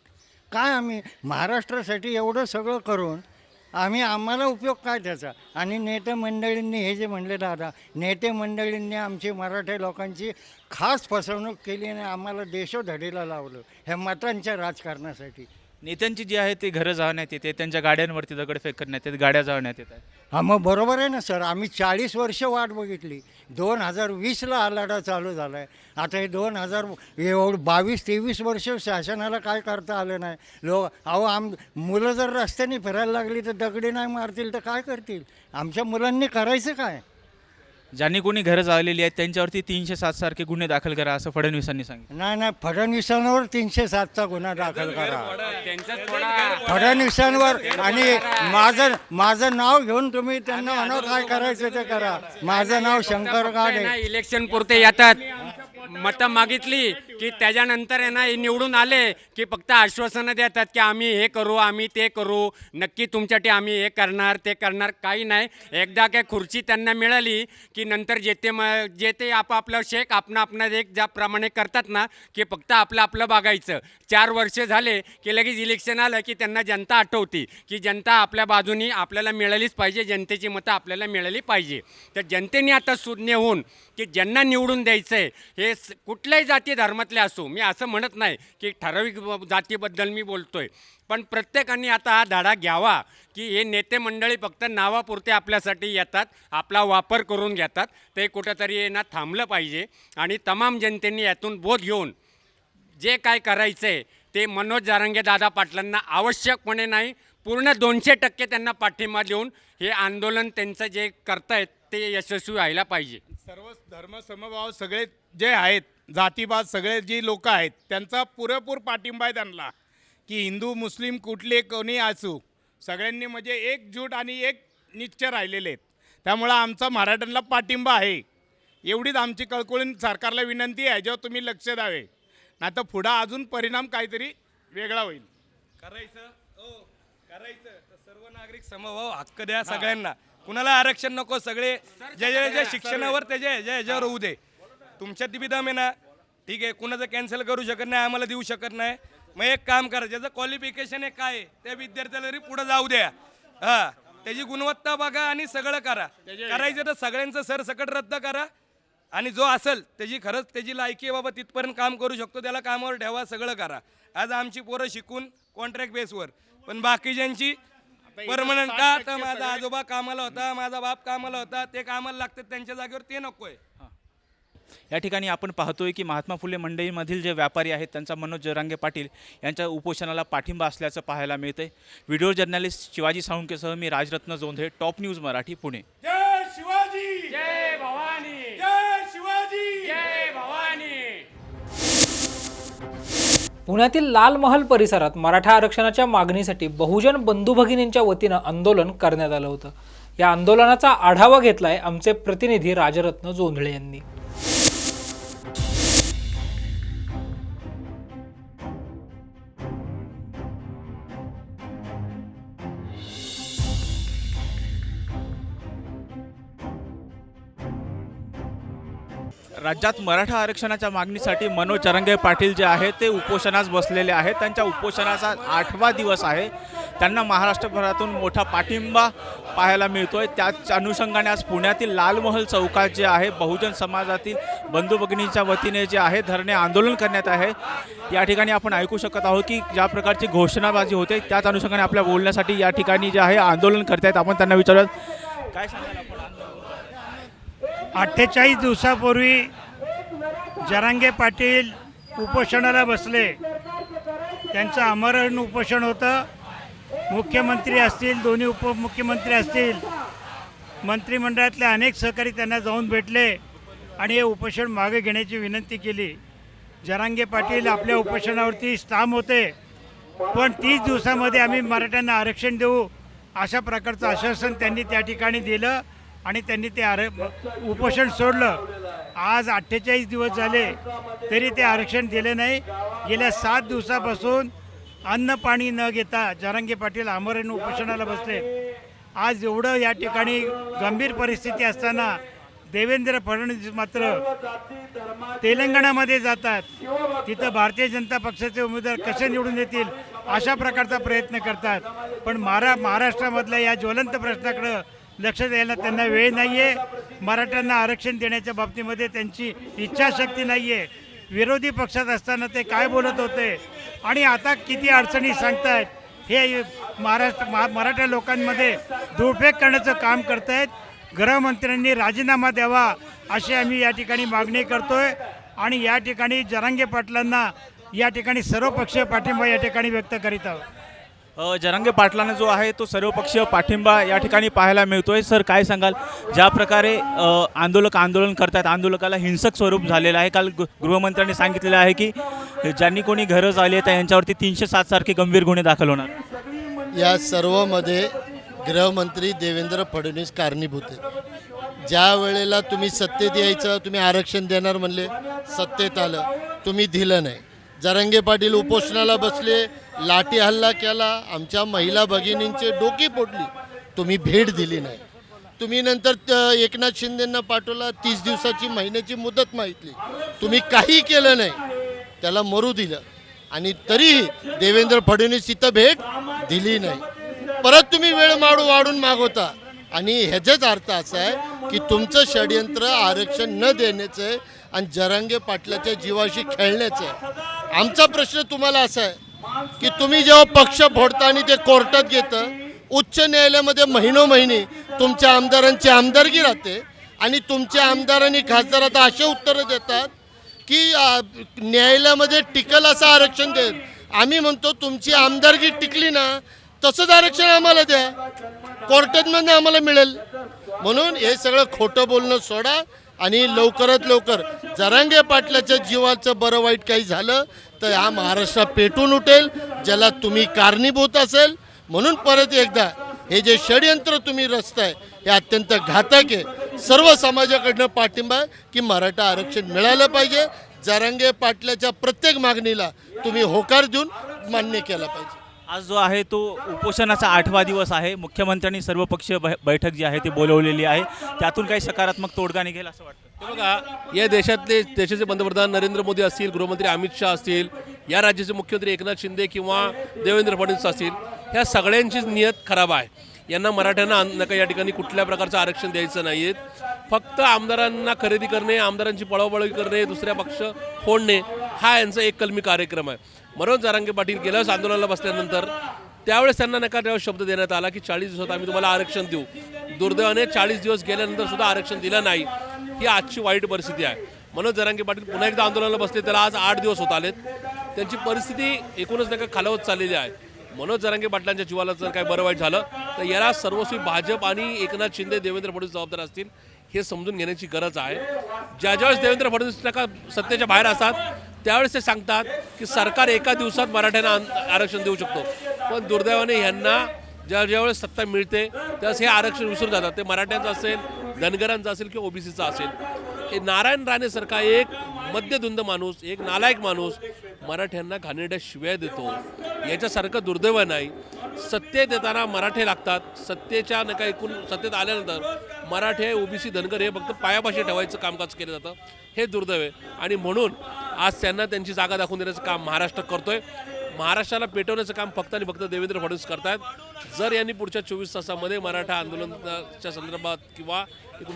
काय आम्ही महाराष्ट्रासाठी एवढं सगळं करून आम्हाला उपयोग काय त्याचा? आणि नेते मंडळींनी, हे जे म्हणले दादा, नेते मंडळींनी आमची मराठी लोकांची खास फसवणूक केली आणि आम्हाला देशोधडीला लावलं ह्या मतांच्या राजकारणासाठी. नेत्यांची जी आहे ते घरं जाळण्यात येते, त्यांच्या गाड्यांवरती दगडफेक करण्यात येते, गाड्या जाळण्यात येतात. हा, मग बरोबर आहे ना सर. आम्ही 40 वर्ष वाट बघितली. 2020ला हा लढा चालू झाला आहे. आता हे 22-23 वर्ष शासनाला काय करता आलं नाही. मुलं जर रस्त्याने फिरायला लागली तर दगडी नाही मारतील तर काय करतील? आमच्या मुलांनी करायचं काय? ज्यांनी कोणी घरं जाळलेली आहेत त्यांच्यावरती 307 सारखे गुन्हे दाखल करा असं फडणवीसांनी सांगितलं. नाही, फडणवीसांवर 307चा गुन्हा दाखल करा, फडणवीसांवर. आणि माझं नाव घेऊन तुम्ही त्यांना म्हणा काय करायचं ते करा. माझं नाव शंकर गाडे. इलेक्शन पुरते येतात, मतं मागितली की त्याच्यानंतर आहे ना, हे निवडून आले की फक्त आश्वासनं देतात की आम्ही हे करू, आम्ही ते करू, नक्की तुमच्यासाठी आम्ही हे करणार ते करणार. काही नाही. एकदा काय खुर्ची त्यांना मिळाली की नंतर जे ते आपापलं शेक आपणा एक ज्याप्रमाणे करतात ना, की फक्त आपलं बघायचं. 4 वर्ष झाले की लगेच इलेक्शन आलं की त्यांना जनता आठवती की जनता आपल्या बाजूनी आपल्याला मिळालीच पाहिजे, जनतेची मतं आपल्याला मिळाली पाहिजे. तर जनतेने आता सुज्ञ होऊन की ज्यांना निवडून द्यायचं आहे, हे कुठल्याही जाती धर्मातले असो, मी असं म्हणत नाही की ठराविक जातीबद्दल मी बोलतोय, पण प्रत्येकाने आता हा धडा घ्यावा की हे नेते मंडळी फक्त नावापुरते आपल्यासाठी येतात, आपला वापर करून घेतात. ते कुठंतरी हे ना थांबलं पाहिजे. आणि तमाम जनतेने यातून बोध घेऊन जे काय करायचं आहे ते मनोज जरांगे दादा पाटलांना आवश्यकपणे नाही, पूर्ण 200% त्यांना पाठिंबा देऊन हे आंदोलन त्यांचं जे करतायत ते यशस्वी व्हायला पाहिजे. सर्व धर्म समभाव सगळे जे आहेत, जातीवाद सगळे जी लोक आहेत त्यांचा पुरेपूर पाठिंबा आहे त्यांना, की हिंदू मुस्लिम कुठले कोणी असू, सगळ्यांनी म्हणजे एकजूट आणि एक निश्चय राहिलेले आहेत. त्यामुळं आमचा मराठ्यांना पाठिंबा आहे. एवढीच आमची कळकळून सरकारला विनंती आहे, जेव्हा तुम्ही लक्ष द्यावे, नाही तर पुढं अजून परिणाम काहीतरी वेगळा होईल. करायचं तर सर्व नागरिक समभाव हक्क द्या सगळ्यांना, कुणाला आरक्षण नको. सगळे जे शिक्षणावर त्याच्या ह्याच्यावर होऊ दे. तुमच्यात बी दम आहे ना, ठीक आहे, कुणाचं कॅन्सल करू शकत नाही, आम्हाला देऊ शकत नाही. मग एक काम करा, ज्याचं क्वालिफिकेशन आहे काय त्या विद्यार्थ्याला तरी पुढे जाऊ द्या. हां, त्याची गुणवत्ता बघा आणि सगळं करा. करायचं तर सगळ्यांचं सरसकट रद्द करा, आणि जो असेल त्याची खरंच त्याची लायकी आहे बाबा तिथपर्यंत काम करू शकतो त्याला कामावर ठेवा, सगळं करा. आज आमची पोरं शिकून कॉन्ट्रॅक्ट बेसवर, पण बाकीच्यांची परमनंट का, तर माझा आजोबा कामाला होता, माझा बाप कामाला होता, ते कामाला लागतात, त्यांच्या जागेवर ते नको आहे. या ठिकाणी आपण पाहतोय की महात्मा फुले मंडईमधील जे व्यापारी आहेत त्यांचा मनोज जरांगे पाटील यांच्या उपोषणाला पाठिंबा असल्याचं पाहायला मिळतंय. व्हिडिओ जर्नलिस्ट शिवाजी साळुंकेसह मी राजरत्न जोंधळे, टॉप न्यूज मराठी, पुणे. जय शिवाजी, जय भवानी, जय शिवाजी, जय भवानी. पुण्यातील लाल महाल परिसरात मराठा आरक्षणाच्या मागणीसाठी बहुजन बंधू भगिनींच्या वतीनं आंदोलन करण्यात आलं होतं. या आंदोलनाचा आढावा घेतलाय आमचे प्रतिनिधी राजरत्न जोंधळे यांनी. राज्यात मराठा आरक्षणाच्या मागणीसाठी मनोज जरांगे पाटील जे आहेत ते उपोषणास बसलेले आहेत. त्यांच्या उपोषणाचा 8वा दिवस आहे. त्यांना महाराष्ट्रभरातून मोठा पाठिंबा पाहायला मिळतोय. त्याच अनुषंगाने आज पुण्यातील लाल महल चौकात जे आहे बहुजन समाजातील बंधू भगिनींच्या वतीने जे आहे धरणे आंदोलन करण्यात आहे. या ठिकाणी आपण ऐकू शकत आहोत की ज्या प्रकारची घोषणाबाजी होते त्याच अनुषंगाने आपल्या बोलण्यासाठी या ठिकाणी जे आहे आंदोलन करतायत. आपण त्यांना विचारूयात, काय सांगाल आपण? 48 दिवसापूर्वी जरांगे पाटील उपोषणाला बसले. त्यांचं आमरण उपोषण होतं. मुख्यमंत्री असतील, दोन्ही उपमुख्यमंत्री असतील, मंत्रिमंडळातले अनेक सहकारी त्यांना जाऊन भेटले आणि हे उपोषण मागे घेण्याची विनंती केली. जरांगे पाटील आपल्या उपोषणावरती ठाम होते, पण 30 दिवसामध्ये आम्ही मराठ्यांना आरक्षण देऊ अशा प्रकारचं आश्वासन त्यांनी त्या ठिकाणी दिलं. आणि त्यांनी ते उपोषण सोडलं. आज 48 दिवस झाले तरी ते आरक्षण दिले नाही. गेल्या 7 दिवसापासून अन्न पाणी न घेता जरांगे पाटील आमरण उपोषणाला बसले. आज एवढं या ठिकाणी गंभीर परिस्थिती असताना देवेंद्र फडणवीस मात्र तेलंगणामध्ये जातात. तिथं भारतीय जनता पक्षाचे उमेदवार कसे निवडून येतील अशा प्रकारचा प्रयत्न करतात. पण महाराष्ट्रामधल्या या ज्वलंत प्रश्नाकडं लक्ष द्यायला त्यांना वेळ नाही आहे. मराठ्यांना आरक्षण देण्याच्या बाबतीमध्ये त्यांची इच्छाशक्ती नाही आहे. विरोधी पक्षात असताना ते काय बोलत होते आणि आता किती अडचणी सांगतायत हे मराठा लोकांमध्ये धूळफेक करण्याचं काम करतायत. गृहमंत्र्यांनी राजीनामा द्यावा अशी आम्ही या ठिकाणी मागणी करतोय आणि या ठिकाणी जरांगे पाटलांना या ठिकाणी सर्वपक्षीय पाठिंबा या ठिकाणी व्यक्त करीत आहोत. जरांगे पाटलांना जो आहे तो सर्वपक्षीय पाठिंबा या ठिकाणी पाहायला मिळतोय. सर काय सांगाल, ज्या प्रकारे आंदोलन करतात, आंदोलकाला हिंसक स्वरूप झालेलं आहे. काल गृहमंत्र्यांनी सांगितलेलं आहे की ज्यांनी कोणी घरं झाली आहेत यांच्यावरती 307 सारखे गंभीर गुन्हे दाखल होणार. या सर्वमध्ये गृहमंत्री देवेंद्र फडणवीस कारणीभूत आहेत. ज्या वेळेला तुम्ही सत्तेत यायचं, तुम्ही आरक्षण देणार म्हणले, सत्तेत आलं, तुम्ही दिलं नाही. जरांगे पाटील उपोषणाला बसले, लाठी हल्ला केला, आमच्या महिला भगिनींचे डोकी फोडली, तुम्ही भेट दिली नाही. तुम्ही नंतर एकनाथ शिंदेंना पाठवला, 30 दिवसाची महिन्याची मुदत मागितली, तुम्ही काही केलं नाही, त्याला मरू दिलं. आणि तरीही देवेंद्र फडणवीस इथं भेट दिली नाही. परत तुम्ही वेळ वाढून मागवता. आणि ह्याचाच अर्थ असा आहे की तुमचं षडयंत्र आरक्षण न देण्याचं आहे आणि जरांगे पाटलाच्या जीवाशी खेळण्याचं आहे. आमचा प्रश्न तुम्हाला असा आहे की तुम्ही जेव्हा पक्ष फोडता आणि ते कोर्टात घेतं, उच्च न्यायालयामध्ये महिनोमहिने तुमच्या आमदारांची आमदारकी राहते आणि तुमच्या आमदारांनी खासदार आता असे उत्तरं देतात की न्यायालयामध्ये टिकल असं आरक्षण देत. आम्ही म्हणतो तुमची आमदारकी टिकली ना तसंच आरक्षण आम्हाला द्या, कोर्टातमध्ये आम्हाला मिळेल. म्हणून हे सगळं खोटं बोलणं सोडा आणि लवकरात लवकर जरांगे पाटलाच्या जीवाचं बरं वाईट काही झालं तर हा महाराष्ट्र पेटून उठेल, ज्याला तुम्ही कारणीभूत असेल. म्हणून परत एकदा हे जे षडयंत्र तुम्ही रचताय हे अत्यंत घातक आहे. सर्व समाजाकडनं पाठिंबा आहे की मराठा आरक्षण मिळालं पाहिजे. जरांगे पाटलाच्या प्रत्येक मागणीला तुम्ही होकार देऊन मान्य केला पाहिजे. आज जो आहे तो उपोषणाचा 8वा दिवस आहे. मुख्यमंत्र्यांनी सर्वपक्षीय बैठक जी आहे ती बोलवलेली आहे. त्यातून काही सकारात्मक तोडगा निघेल असं वाटतं. बघा, या देशाचे पंतप्रधान नरेंद्र मोदी असतील, गृहमंत्री अमित शहा असतील, या राज्याचे मुख्यमंत्री एकनाथ शिंदे किंवा देवेंद्र फडणवीस असतील, ह्या सगळ्यांचीच नियत खराब आहे. यांना मराठ्यांना नका या ठिकाणी कुठल्या प्रकारचं आरक्षण द्यायचं नाही. फक्त आमदारांना खरेदी करणे, आमदारांची पळवपळवी करणे, दुसऱ्या पक्ष फोडणे हा यांचा एक कलमी कार्यक्रम आहे. मनोज जरांगे पाटील गेल्या वेळेस आंदोलनाला बसल्यानंतर त्यावेळेस त्यांना नका त्यावेळेस शब्द देण्यात आला की 40 दिवसात आम्ही तुम्हाला आरक्षण देऊ. दुर्दैवाने 40 दिवस गेल्यानंतर सुद्धा आरक्षण दिलं नाही. ही आजची वाईट परिस्थिती आहे. मनोज जरांगे पाटील पुन्हा एकदा आंदोलनाला बसले, त्याला आज 8 दिवस होत आलेत. त्यांची परिस्थिती एकूणच नका खालावत चाललेली आहे. मनोज जरांगे पाटलांच्या जीवाला जर काही बरं वाईट झालं तर याला सर्वस्वी भाजप आणि एकनाथ शिंदे देवेंद्र फडणवीस जबाबदार असतील हे समजून घेण्याची गरज आहे. ज्यावेळेस देवेंद्र फडणवीस नका सत्तेच्या बाहेर असतात त्यावेळेस ते सांगतात की सरकार एका दिवसात मराठ्यांना आरक्षण देऊ शकतो. पण दुर्दैवाने ह्यांना ज्यावेळेस सत्ता मिळते त्यावेळेस हे आरक्षण विसरून जातात. ते मराठ्यांचं असेल, धनगरांचं असेल किंवा ओबीसीचं असेल. हे नारायण राणेसारखा एक मध्यधुंद माणूस, एक नालायक माणूस मराठ्यांना घाणेरड्या शिव्या देतो. याच्यासारखं दुर्दैव नाही. सत्तेत येताना मराठे लागतात, सत्तेच्या नका एकूण सत्तेत आल्यानंतर मराठे, ओबीसी, धनगर हे फक्त पायापाशी ठेवायचं कामकाज केलं जातं. हे दुर्दैव आहे. आणि म्हणून आज त्यांना त्यांची जागा दाखवून देण्याचं काम महाराष्ट्र करतोय. महाराष्ट्राला पेटवण्याचं काम फक्त आणि फक्त देवेंद्र फडणवीस करतायत. जर यांनी पुढच्या 24 तासामध्ये मराठा आंदोलनाच्या संदर्भात किंवा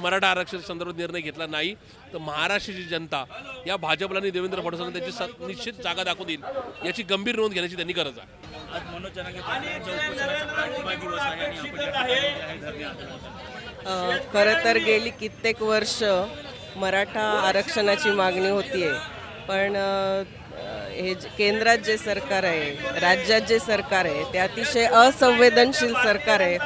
मराठा आरक्षण संदर्भात निर्णय घेतला नाही तर महाराष्ट्राची जनता या भाजपला आणि देवेंद्र फडणवीसांना त्यांची निश्चित जागा दाखवून देईल याची गंभीर नोंद घेण्याची त्यांनी गरज आहे. आज मनोज जरांगे पाटील यांच्या उपोषणाचा 8वा दिवस आहे आणि आपण खरं तर गेली कित्येक वर्ष मराठा आरक्षणाची मागणी होतीये. पण हे केंद्रात जे सरकार आहे, राज्यात जे सरकार आहे ते अतिशय असंवेदनशील सरकार आहे.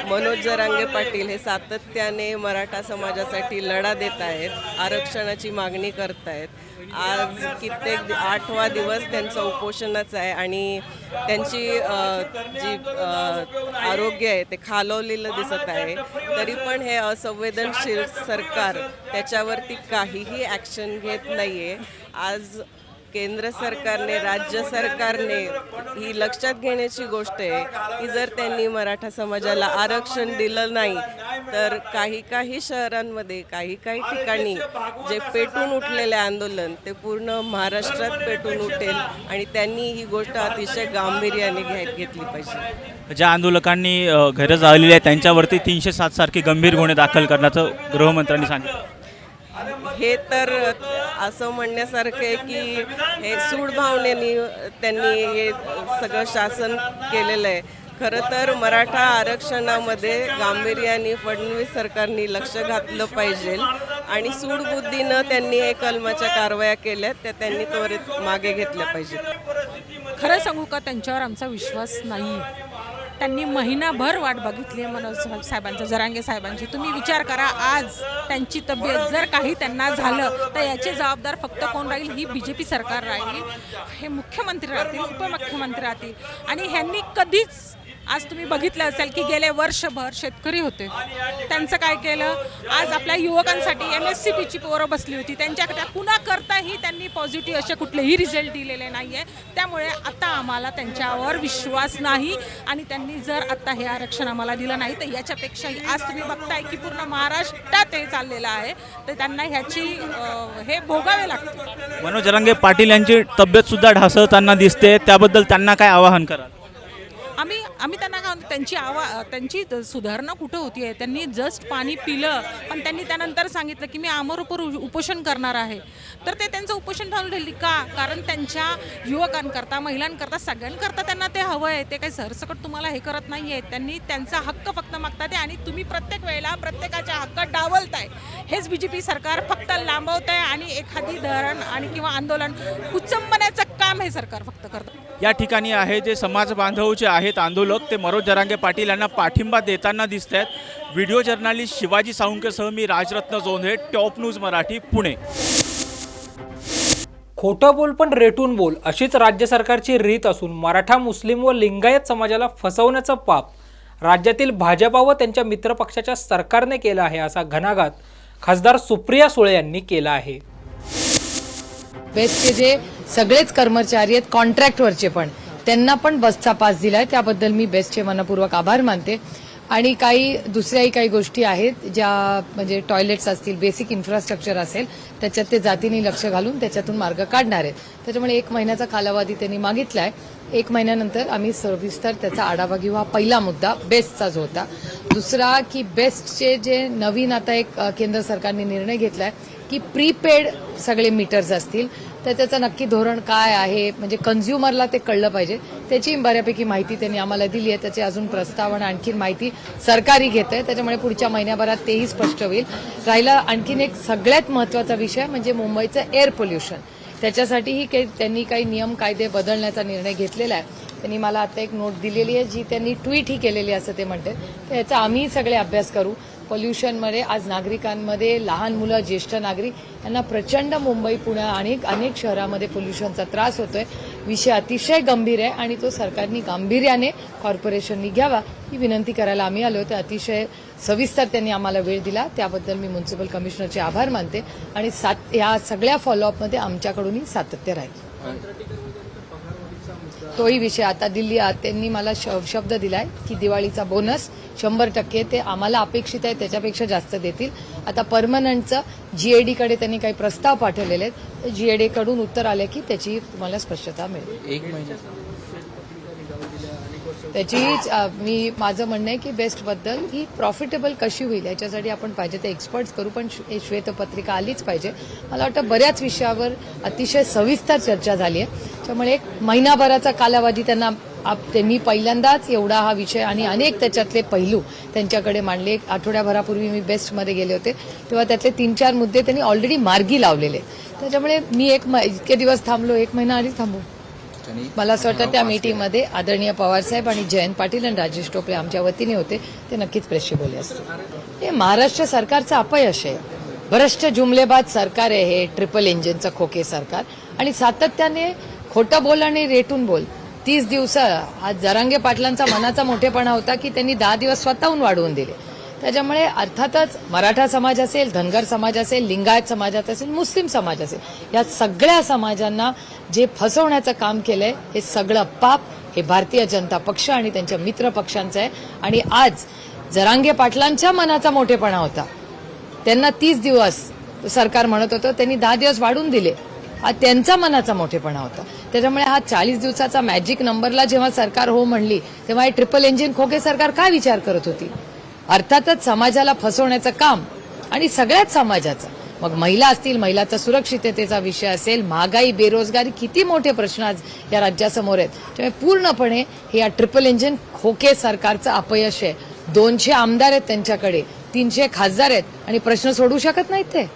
मनोज जरांगे पाटील हे सातत्याने मराठा समाजासाठी लढा देत आहेत, आरक्षणाची मागणी करत आहेत. आज कित्येक 8वा दिवस त्यांचं उपोषणाचं आहे आणि त्यांची जी आरोग्य आहे ते खालवलेलं दिसत आहे. तरी पण हे असंवेदनशील सरकार त्याच्यावरती काहीही ॲक्शन घेत नाही आहे. आज केंद्र सरकारने, राज्य सरकारने ही लक्षात घेण्याची गोष्ट आहे की जर त्यांनी मराठा समाजाला आरक्षण दिलं नाही तर काही शहरांमध्ये काही ठिकाणी जे पेटून उठलेले आंदोलन ते पूर्ण महाराष्ट्रात पेटून उठेल आणि त्यांनी ही गोष्ट अतिशय गांभीर्याने घेतली पाहिजे. ज्या आंदोलकांनी घरं जाळलेली आहेत त्यांच्यावरती 307 सारखे गंभीर गुन्हे दाखल करण्याचं गृहमंत्र्यांनी सांगितलं. हे तर असं म्हणण्यासारखं आहे की हे सूड भावनेनी त्यांनी हे सगळं शासन केलेलं आहे. खरं तर मराठा आरक्षणामध्ये गांभीर्याने फडणवीस सरकारने लक्ष घातलं पाहिजे आणि सूडबुद्धीनं त्यांनी हे कलमाच्या कारवाया केल्यात त्या त्यांनी त्वरित मागे घेतल्या पाहिजेत. खरं सांगू का, त्यांच्यावर आमचा विश्वास नाही. त्यांनी महिनाभर वाट बघितली आहे मनोज साहेबांचं, जरांगे साहेबांची. तुम्ही विचार करा, आज त्यांची तब्येत जर काही त्यांना झालं तर याची जबाबदार फक्त कोण राहील? ही BJP सरकार राहील. हे मुख्यमंत्री राहतील, उपमुख्यमंत्री राहतील. आणि ह्यांनी कधीच, आज तुम्ही बघितलं असेल की गेले वर्षभर शेतकरी होते, त्यांचं काय केलं? आज आपल्या युवकांसाठी MSCPची पोरं बसली होती, त्यांच्याकडे कुणाकरताही त्यांनी पॉझिटिव्ह असे कुठलेही रिझल्ट दिलेले नाही आहे. त्यामुळे आता आम्हाला त्यांच्यावर विश्वास नाही आणि त्यांनी जर आता हे आरक्षण आम्हाला दिलं नाही तर याच्यापेक्षाही आज तुम्ही बघताय की पूर्ण महाराष्ट्रात हे चाललेलं आहे, तर त्यांना ह्याची हे भोगावे लागते. मनोज जरांगे पाटील यांची तब्येतसुद्धा ढासळताना दिसते, त्याबद्दल त्यांना काय आवाहन कराल? आम्ही त्यांना काय, त्यांची सुधारणा कुठं होती आहे? त्यांनी जस्ट पाणी पिलं पण त्यांनी त्यानंतर सांगितलं की मी आमरोपर उपोषण करणार आहे. तर ते त्यांचं उपोषण चालू ठेवली का? कारण त्यांच्या युवकांकरता, महिलांकरता, सगळ्यांकरता त्यांना ते हवं आहे. ते काही सरसकट तुम्हाला हे करत नाही आहे. त्यांनी त्यांचा हक्क फक्त मागतात आहे आणि तुम्ही प्रत्येक वेळेला प्रत्येकाच्या हक्क डावलताय. हेच BJP सरकार फक्त लांबवत आहे आणि एखादी धरण आणि किंवा आंदोलन कुचंबण्याचं काम हे सरकार फक्त करतं. या ठिकाणी आहे जे समाज बांधव जे आहेत आंदोलक, ते मनोज जरांगे पाटील यांना पाठिंबा देताना दिसत आहेत. व्हिडिओ जर्नलिस्ट शिवाजी साळुंकेसह मी राजरत्न जोंधळे, टॉप न्यूज मराठी, पुणे. खोटं बोल पण रेटून बोल अशीच राज्य सरकारची रीत असून मराठा, मुस्लिम व लिंगायत समाजाला फसवण्याचं पाप राज्यातील भाजपा व त्यांच्या मित्रपक्षाच्या सरकारने केलं आहे, असा घणाघात खासदार सुप्रिया सुळे यांनी केला आहे. बेस्टचे जे सगळेच कर्मचारी आहेत कॉन्ट्रॅक्टवरचे पण, त्यांना पण बसचा पास दिलाय, त्याबद्दल मी बेस्टचे मनपूर्वक आभार मानते. आणि दुसऱ्याही काही गोष्टी आहेत ज्या म्हणजे टॉयलेट्स असतील, बेसिक इन्फ्रास्ट्रक्चर असेल, त्याच्यात ते जातीने लक्ष घालून त्याच्यातून मार्ग काढणार आहेत. त्याच्यामुळे 1 महिन्याचा कालावधी त्यांनी मागितलाय. 1 महिन्यानंतर आम्ही सविस्तर त्याचा आढावा घेऊ. हा पहिला मुद्दा बेस्टचाच होता. दुसरा की बेस्टचे जे नवीन आता एक केंद्र सरकारने निर्णय घेतलाय की प्रीपेड सगळे मीटर्स असतील, तर त्याचं नक्की धोरण काय आहे, म्हणजे कन्झ्युमरला ते कळलं पाहिजे. त्याची बऱ्यापैकी माहिती त्यांनी आम्हाला दिली आहे. त्याचे अजून प्रस्ताव आणि आणखीन माहिती सरकारी घेत आहे, त्याच्यामुळे पुढच्या महिन्याभरात तेही स्पष्ट होईल. राहिला आणखीन एक सगळ्यात महत्त्वाचा विषय म्हणजे मुंबईचं एअर पोल्युशन. त्याच्यासाठीही त्यांनी काही नियम कायदे बदलण्याचा निर्णय घेतलेला आहे. त्यांनी मला आता एक नोट दिलेली आहे, जी त्यांनी ट्विटही केलेली असं ते म्हणते. तर याचा आम्ही सगळे अभ्यास करू. पोल्युशनमध्ये आज नागरिकांमध्ये लहान मुलं, ज्येष्ठ नागरिक यांना प्रचंड मुंबई, पुणे आणि अनेक शहरामध्ये पोल्युशनचा त्रास होतोय. विषय अतिशय गंभीर आहे आणि तो सरकारने गांभीर्याने कॉर्पोरेशननी घ्यावा ही विनंती करायला आम्ही आलो होतो. अतिशय सविस्तर त्यांनी आम्हाला वेळ दिला, त्याबद्दल मी म्युन्सिपल कमिशनरचे आभार मानते. आणि या सगळ्या फॉलोअपमध्ये आमच्याकडूनही सातत्य राहील. तोही विषय आता दिल्ली त्यांनी मला शब्द दिलाय की दिवाळीचा बोनस 100% ते आम्हाला अपेक्षित आहे, त्याच्यापेक्षा जास्त देतील. आता परमनंटचं GAD कडे त्यांनी काही प्रस्ताव पाठवलेले आहेत. GAD कडून उत्तर आले की त्याची तुम्हाला स्पष्टता मिळेल. 1 महिना त्याची माझं म्हणणं आहे की बेस्टबद्दल ही प्रॉफिटेबल कशी होईल याच्यासाठी आपण पाहिजे ते एक्सपर्ट्स करू, पण श्वेतपत्रिका आलीच पाहिजे. मला वाटतं बऱ्याच विषयावर अतिशय सविस्तर चर्चा झाली आहे. त्यामुळे 1 महिनाभराचा कालावधी त्यांनी पहिल्यांदाच एवढा हा विषय आणि अनेक त्याच्यातले पैलू त्यांच्याकडे मांडले. 1 आठवड्याभरापूर्वी मी बेस्टमध्ये गेले होते, तेव्हा त्यातले 3-4 मुद्दे त्यांनी ऑलरेडी मार्गी लावलेले. त्याच्यामुळे मी इतके दिवस थांबलो, 1 महिना आधी थांबू. मला असं वाटतं त्या मीटिंगमध्ये आदरणीय पवारसाहेब आणि जयंत पाटील आणि राजेश टोपे आमच्या वतीने होते, ते नक्कीच प्रेसशी बोलले असते. हे महाराष्ट्र सरकारचं अपयश आहे. भ्रष्ट जुमलेबाज सरकार आहे हे, ट्रिपल इंजिनचं खोके सरकार, आणि सातत्याने खोटं बोल आणि रेटून बोल. 30 दिवस आज जरांगे पाटलांचा मनाचा मोठेपणा होता की त्यांनी 10 दिवस स्वतःहून वाढवून दिले. त्याच्यामुळे अर्थातच मराठा समाज असेल, धनगर समाज असेल, लिंगायत समाजात असेल, मुस्लिम समाज असेल, या सगळ्या समाजांना जे फसवण्याचं काम केलंय हे सगळं पाप हे भारतीय जनता पक्ष आणि त्यांच्या मित्र पक्षांचं आहे. आणि आज जरांगे पाटलांच्या मनाचा मोठेपणा होता. त्यांना 30 दिवस सरकार म्हणत होतं, त्यांनी 10 दिवस वाढवून दिले. हा त्यांचा मनाचा मोठेपणा होता. त्याच्यामुळे हा 40 दिवसाचा मॅजिक नंबरला जेव्हा सरकार हो म्हणली, तेव्हा हे ट्रिपल इंजिन खोके सरकार काय विचार करत होती? अर्थातच समाजाला फसवण्याचं काम, आणि सगळ्याच समाजाचं, मग महिला असतील, महिलाचा सुरक्षिततेचा विषय असेल, महागाई, बेरोजगारी, किती मोठे प्रश्न आज या राज्यासमोर आहेत. त्यामुळे पूर्णपणे हे या ट्रिपल इंजिन खोके सरकारचं अपयश आहे. 200 आमदार आहेत त्यांच्याकडे, 300 खासदार आहेत, आणि प्रश्न सोडवू शकत नाहीत ते.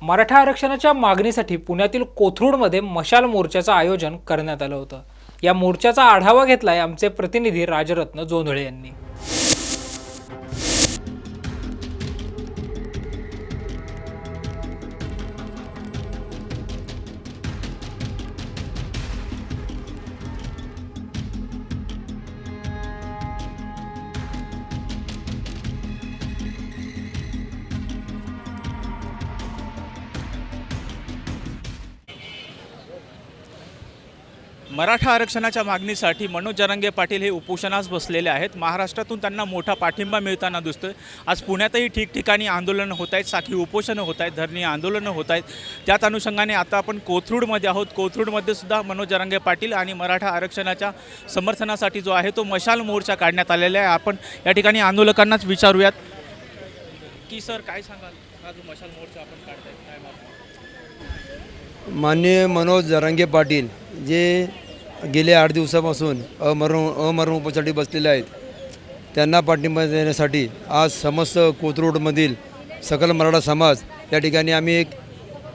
मराठा आरक्षणाच्या मागणीसाठी पुण्यातील कोथरूडमध्ये मशाल मोर्चाचं आयोजन करण्यात आलं होतं. या मोर्चाचा आढावा घेतलाय आमचे प्रतिनिधी राजरत्न जोंधळे यांनी. मराठा आरक्षणाच्या मागणीसाठी मनोज जरांगे पाटील हे उपोषणास बसलेले आहेत. महाराष्ट्रातून त्यांना मोठा पाठिंबा मिळताना दिसतोय. आज पुण्यातही ठिकठिकाणी आंदोलनं होत आहेत, साखळी उपोषणं होत आहेत, धरणी आंदोलनं होत आहेत. त्याच अनुषंगाने आता आपण कोथरूडमध्ये आहोत. कोथरूडमध्ये सुद्धा मनोज जरांगे पाटील आणि मराठा आरक्षणाच्या समर्थनासाठी जो आहे तो मशाल मोर्चा काढण्यात आलेला आहे. आपण या ठिकाणी आंदोलकांनाच विचारूयात की सर काय सांगाल, हा जो मशाल मोर्चा आपण काढताय काय मागणी? माननीय मनोज जरांगे पाटील जे गेल्या 8 दिवसापासून अमरण उपोषणासाठी बसलेले आहेत, त्यांना पाठिंबा देण्यासाठी आज समस्त कोथरूडमधील सकल मराठा समाज या ठिकाणी आम्ही एक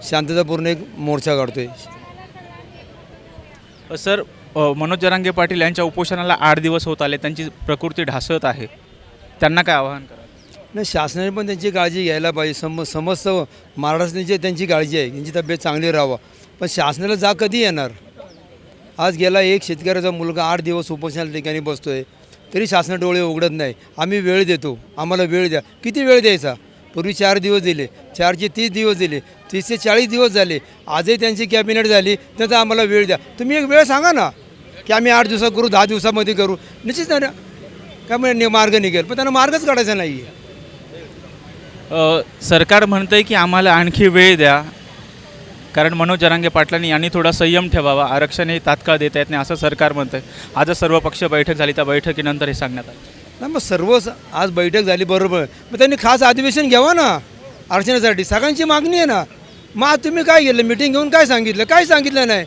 शांततापूर्ण एक मोर्चा काढतोय. सर, मनोज जरांगे पाटील यांच्या उपोषणाला 8 दिवस होत आले, त्यांची प्रकृती ढासळत आहे, त्यांना काय आवाहन करा? नाही, शासनाने पण त्यांची काळजी घ्यायला पाहिजे. समस्त महाराष्ट्राची त्यांची काळजी आहे, त्यांची तब्येत चांगली राहावं. पण शासनाला जा कधी येणार? आज गेला एक शेतकऱ्याचा मुलगा 8 दिवस उपोषणाच्या ठिकाणी बसतो आहे, तरी शासन डोळे उघडत नाही. आम्ही वेळ देतो, आम्हाला वेळ द्या. किती वेळ द्यायचा? पूर्वी 4 दिवस दिले, 4चे 30 दिवस दिले, 30चे 40 दिवस झाले. आजही त्यांची कॅबिनेट झाली, तर आम्हाला वेळ द्या. तुम्ही एक वेळ सांगा ना की आम्ही 8 दिवसात करू, 10 दिवसामध्ये करू. निश्चित नाही काय म्हणजे मार्ग निघेल, पण त्यांना मार्गच काढायचा नाही आहे. सरकार म्हणतंय की आम्हाला आणखी वेळ द्या, कारण मनोज जरांगे पाटलांनी यांनी थोडा संयम ठेवावा, आरक्षण हे तात्काळ देता येत नाही असं सरकार म्हणतंय. आज सर्वपक्षीय बैठक झाली, त्या बैठकीनंतर हे सांगण्यात आलं. नाही, मग सर्व आज बैठक झाली बरोबर, मग त्यांनी खास अधिवेशन घ्यावं ना आरक्षणासाठी. सगळ्यांची मागणी आहे ना. मग आज तुम्ही काय केलं? मिटिंग घेऊन काय सांगितलं? काय सांगितलं नाही.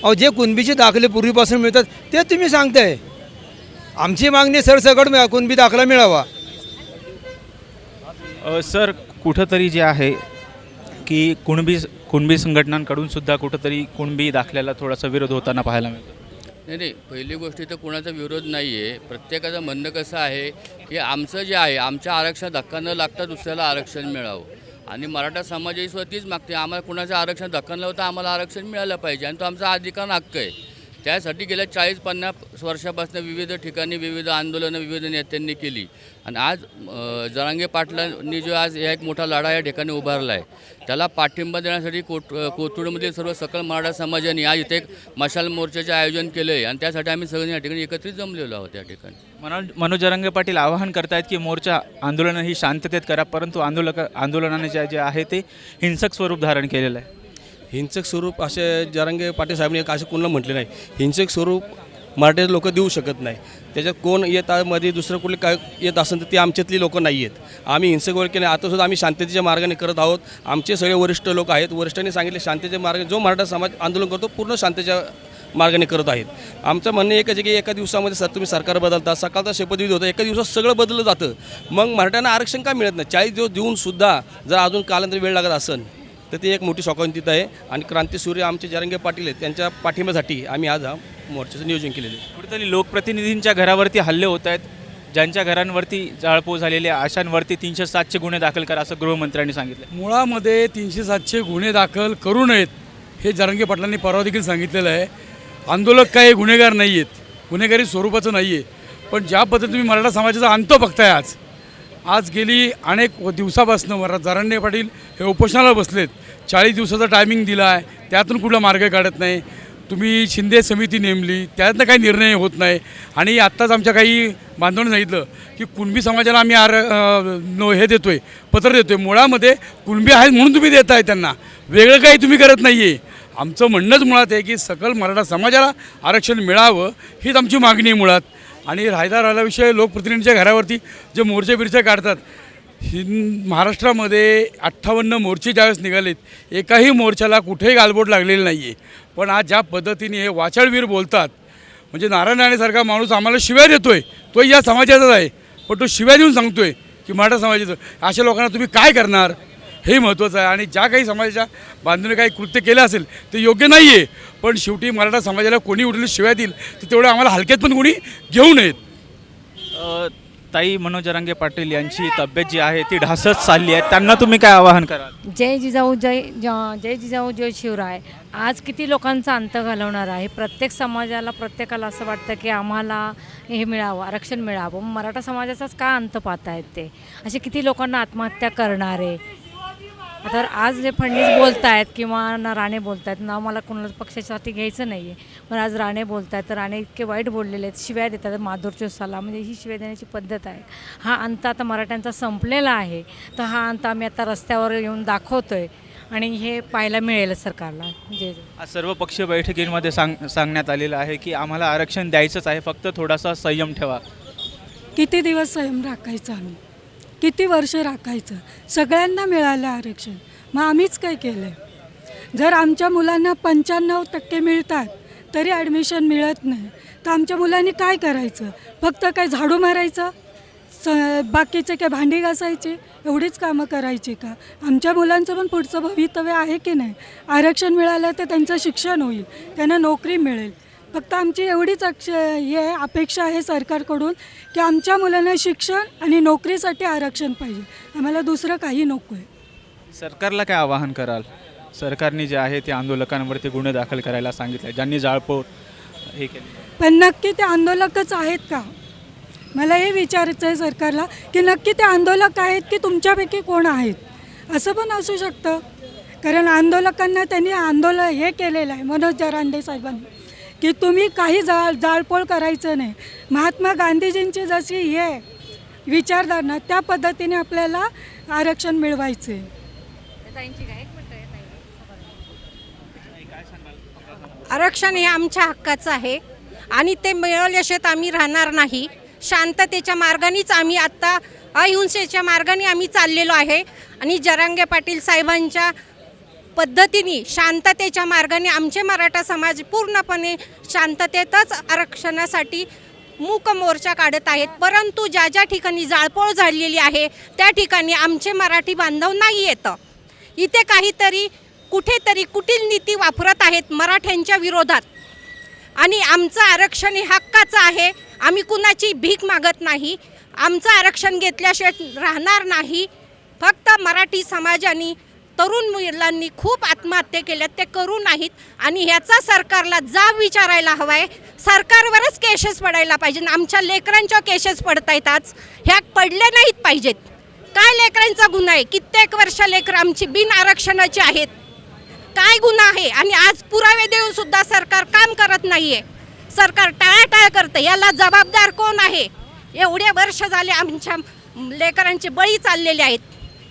अहो, जे कुणबीचे दाखले पूर्वीपासून मिळतात ते तुम्ही सांगताय. आमची मागणी सरसकट कुणबी दाखला मिळावा. सर, कुठंतरी जे आहे की कुणबी संघटनांकडून सुद्धा कुठंतरी कुणबी दाखल्याला थोडासा विरोध होताना पाहायला मिळतो. नाही, पहिली गोष्ट तर कोणाचा विरोध नाही आहे. प्रत्येकाचं म्हणणं कसं आहे की आमचं जे आहे, आमच्या आरक्षण धक्का न लागता दुसऱ्याला आरक्षण मिळावं. आणि मराठा समाजाही स्वतःच मागते, आम्हाला कुणाचं आरक्षण धक्का न लावता आम्हाला आरक्षण मिळालं पाहिजे, आणि तो आमचा अधिकार हक्क आहे. त्यासाठी गेल्या 40-50 वर्षापासून विविध ठिकाणी विविध आंदोलनं विविध नेत्यांनी केली. आणि आज जरांगे पाटलांनी जो आज एक मोठा लढा या ठिकाणी उभारला आहे, त्याला पाठिंबा देण्यासाठी कोथरूडमधील सर्व सकल मराठा समाजाने आज इथे एक मशाल मोर्चाचे आयोजन केलं आहे. आणि त्यासाठी आम्ही सगळे या ठिकाणी एकत्रित जमलेलो आहोत. या ठिकाणी मनोज जरांगे पाटील आवाहन करतायत की मोर्चा आंदोलनं ही शांततेत करा, परंतु आंदोलनाने जे आहे ते हिंसक स्वरूप धारण केलेलं आहे. हिंसक स्वरूप असे जरांगे पाटील साहेबांनी असे कोणाला म्हटले नाही. हिंसक स्वरूप मराठी लोक देऊ शकत नाही. त्याच्यात कोण येत मध्ये दुसरं कुठले काय येत असेल तर ते आमच्यातली लोक नाही आहेत. आम्ही हिंसक वगैरे केले. आता सुद्धा आम्ही शांततेच्या मार्गाने करत आहोत. आमचे सगळे वरिष्ठ लोक आहेत, वरिष्ठांनी सांगितले शांततेच्या मार्गाने जो मराठा समाज आंदोलन करतो पूर्ण शांततेच्या मार्गाने करत आहेत. आमचं म्हणणं एकच आहे की एका दिवसामध्ये तुम्ही सरकार बदलता, सकाळचा शपथविधी होता, एका दिवसात सगळं बदललं जातं. मग मराठ्यांना आरक्षण का मिळत नाही? 40 दिवस देऊन सुद्धा जर अजून कालांतर वेळ लागत असेल तर ती एक मोठी शोकांतिका आहे आणि क्रांतीसूर्य आमचे जरांगे पाटील आहेत त्यांच्या पाठिंब्यासाठी आम्ही आज हा मोर्चाचं नियोजन केलेलं आहे. कुठेतरी लोकप्रतिनिधींच्या घरावरती हल्ले होत आहेत, ज्यांच्या घरांवरती जाळपोळ झालेली आहे अशांवरती 307चे गुन्हे दाखल करा असं गृहमंत्र्यांनी सांगितलं. मुळामध्ये 307चे गुन्हे दाखल करू नयेत हे जरांगे पाटलांनी परवा देखील सांगितलेलं आहे. आंदोलक काही गुन्हेगार नाही आहेत, गुन्हेगारी स्वरूपाचं नाही आहे. पण ज्या पद्धतीने तुम्ही मराठा समाजाचा अंत बघताय आज गेली अनेक दिवसापासून जरांगे पाटील हे उपोषणाला बसलेत. 40 दिवसाचा टायमिंग दिला आहे, त्यातून कुठला मार्ग काढत नाही. तुम्ही शिंदे समिती नेमली, त्यातनं काही निर्णय होत नाही. आणि आत्ताच आमच्या काही बांधवांनी सांगितलं की कुणबी समाजाला आम्ही हे देतोय, पत्र देतोय. मुळामध्ये कुणबी आहेत म्हणून तुम्ही देताय त्यांना, वेगळं काही तुम्ही करत नाही आहे. आमचं म्हणणंच मुळात आहे की सकल मराठा समाजाला आरक्षण मिळावं हीच आमची मागणी आहे मुळात. आणि राहिला विषय लोकप्रतिनिधींच्या घरावरती जे मोर्चे काढतात, महाराष्ट्रामध्ये 58 मोर्चे ज्यावेळेस निघालेत, एकाही मोर्चाला कुठेही गालबोट लागलेली नाही आहे. पण आज ज्या पद्धतीने हे वाचाळवीर बोलतात, म्हणजे नारायण राणेसारखा माणूस आम्हाला शिव्या देतोय, तो या समाजाचाच आहे, पण तो शिव्या देऊन सांगतोय की मराठा समाजाचं. अशा लोकांना तुम्ही काय करणार हे महत्त्वाचं आहे. आणि ज्या काही समाजाच्या बांधून काही कृत्य केलं असेल ते योग्य नाही आहे, पण शेवटी मराठा समाजाला कोणी उठलेली शिव्या देईल तर तेवढं आम्हाला हलक्यात पण कोणी घेऊ नयेत. ताई मनोज जरांगे पाटील यांची तब्येत जी आहे ती ढासळत चालली आहे, त्यांना तुम्ही काय आवाहन कराल? जय जिजाऊ जय जिजाऊ जय शिवराय. आज किती लोकांचा अंत घालवणार आहे. प्रत्येक समाजाला प्रत्येकाला असं वाटतं की आम्हाला हे मिळावं, आरक्षण मिळावं. मराठा समाजाचाच का अंत पाहतायत ते? असे किती लोकांना आत्महत्या करणारे. तर आज जे फडणवीस बोलत आहेत किंवा ना राणे बोलत आहेत ना, मला कोणाला पक्षासाठी घ्यायचं नाही आहे, पण आज राणे बोलत आहेत तर राणे इतके वाईट बोललेले आहेत, शिव्या देतात माधुर चोसाला. म्हणजे ही शिव्या देण्याची पद्धत आहे. हा अंत आता मराठ्यांचा संपलेला आहे. तर हा अंत आम्ही आता रस्त्यावर येऊन दाखवतो आहे आणि हे पाहायला मिळेल सरकारला. जे आज सर्वपक्षीय बैठकीमध्ये सांगण्यात आलेलं आहे की आम्हाला आरक्षण द्यायचंच आहे, फक्त थोडासा संयम ठेवा. किती दिवस संयम राखायचा आम्ही, किती वर्ष राखायचं? सगळ्यांना मिळालं आरक्षण, मग आम्हीच काय केलं आहे? जर आमच्या मुलांना 95% मिळतात तरी ॲडमिशन मिळत नाही, तर आमच्या मुलांनी काय करायचं? फक्त काय झाडू मारायचं, बाकीचे काय भांडी घासायची, एवढीच कामं करायची का? आमच्या मुलांचं पण पुढचं भवितव्य आहे की नाही? आरक्षण मिळालं तर त्यांचं शिक्षण होईल, त्यांना नोकरी मिळेल. फक्त आमची एवढीच अपेक्षा आहे सरकारकडून की आमच्या मुलांना शिक्षण आणि नोकरीसाठी आरक्षण पाहिजे, आम्हाला दुसरं काही नको आहे. सरकारला काय आवाहन कराल? सरकारने जे आहे ते आंदोलकांवरती गुन्हे दाखल करायला सांगितले, ज्यांनी जाळपोळ हे केले. पण नक्की ते आंदोलकच आहेत का? मला हे विचारायचं आहे सरकारला की नक्की ते आंदोलक आहेत की तुमच्यापैकी कोण आहेत? असं पण असू शकतं, कारण आंदोलकांना त्यांनी हे केलेलं आहे मनोज जरांगे साहेबांनी की तुम्ही काही जाळपोळ करायचं नाही. महात्मा गांधीजींची जशी हे विचारधारणा त्या पद्धतीने आपल्याला आरक्षण मिळवायचं आहे. आरक्षण हे आमच्या हक्काचं आहे आणि ते मिळवल्याशिवाय आम्ही राहणार नाही. शांततेच्या मार्गानेच आम्ही आत्ता अहिंसेच्या मार्गाने आम्ही चाललेलो आहे आणि जरांगे पाटील साहेबांच्या पद्धतीने शांततेच्या मार्गाने आमचे मराठा समाज पूर्णपणे शांततेतच आरक्षणासाठी मूक मोर्चा काढत आहेत. परंतु ज्या ज्या ठिकाणी जाळपोळ झालेली आहे त्या ठिकाणी आमचे मराठी बांधव नाही येतं. इथे काहीतरी कुठेतरी कुटील नीती वापरत आहेत मराठ्यांच्या विरोधात आणि आमचं आरक्षण हे हक्काचं आहे. आम्ही कुणाची भीक मागत नाही, आमचं आरक्षण घेतल्याशिवाय राहणार नाही. फक्त मराठी समाजाने तरुण मुलांनी खूप आत्महत्या केल्या, ते करू नाहीत आणि ह्याचा सरकारला जाब विचारायला हवा आहे. सरकारवरच केसेस पडायला पाहिजे. आमच्या लेकरांच्या केसेस पडत आहेत, आज ह्या पडले नाहीत पाहिजेत. काय लेकरांचा गुन्हा आहे? कित्येक वर्ष लेकरं आमची बिन आरक्षणाची आहेत. काय गुन्हा आहे? आणि आज पुरावे देऊन सुद्धा सरकार काम करत नाहीये. सरकार टाळाटाळ करतं. याला जबाबदार कोण आहे? एवढे वर्ष झाले आमच्या लेकरांचे बळी चाललेले आहेत.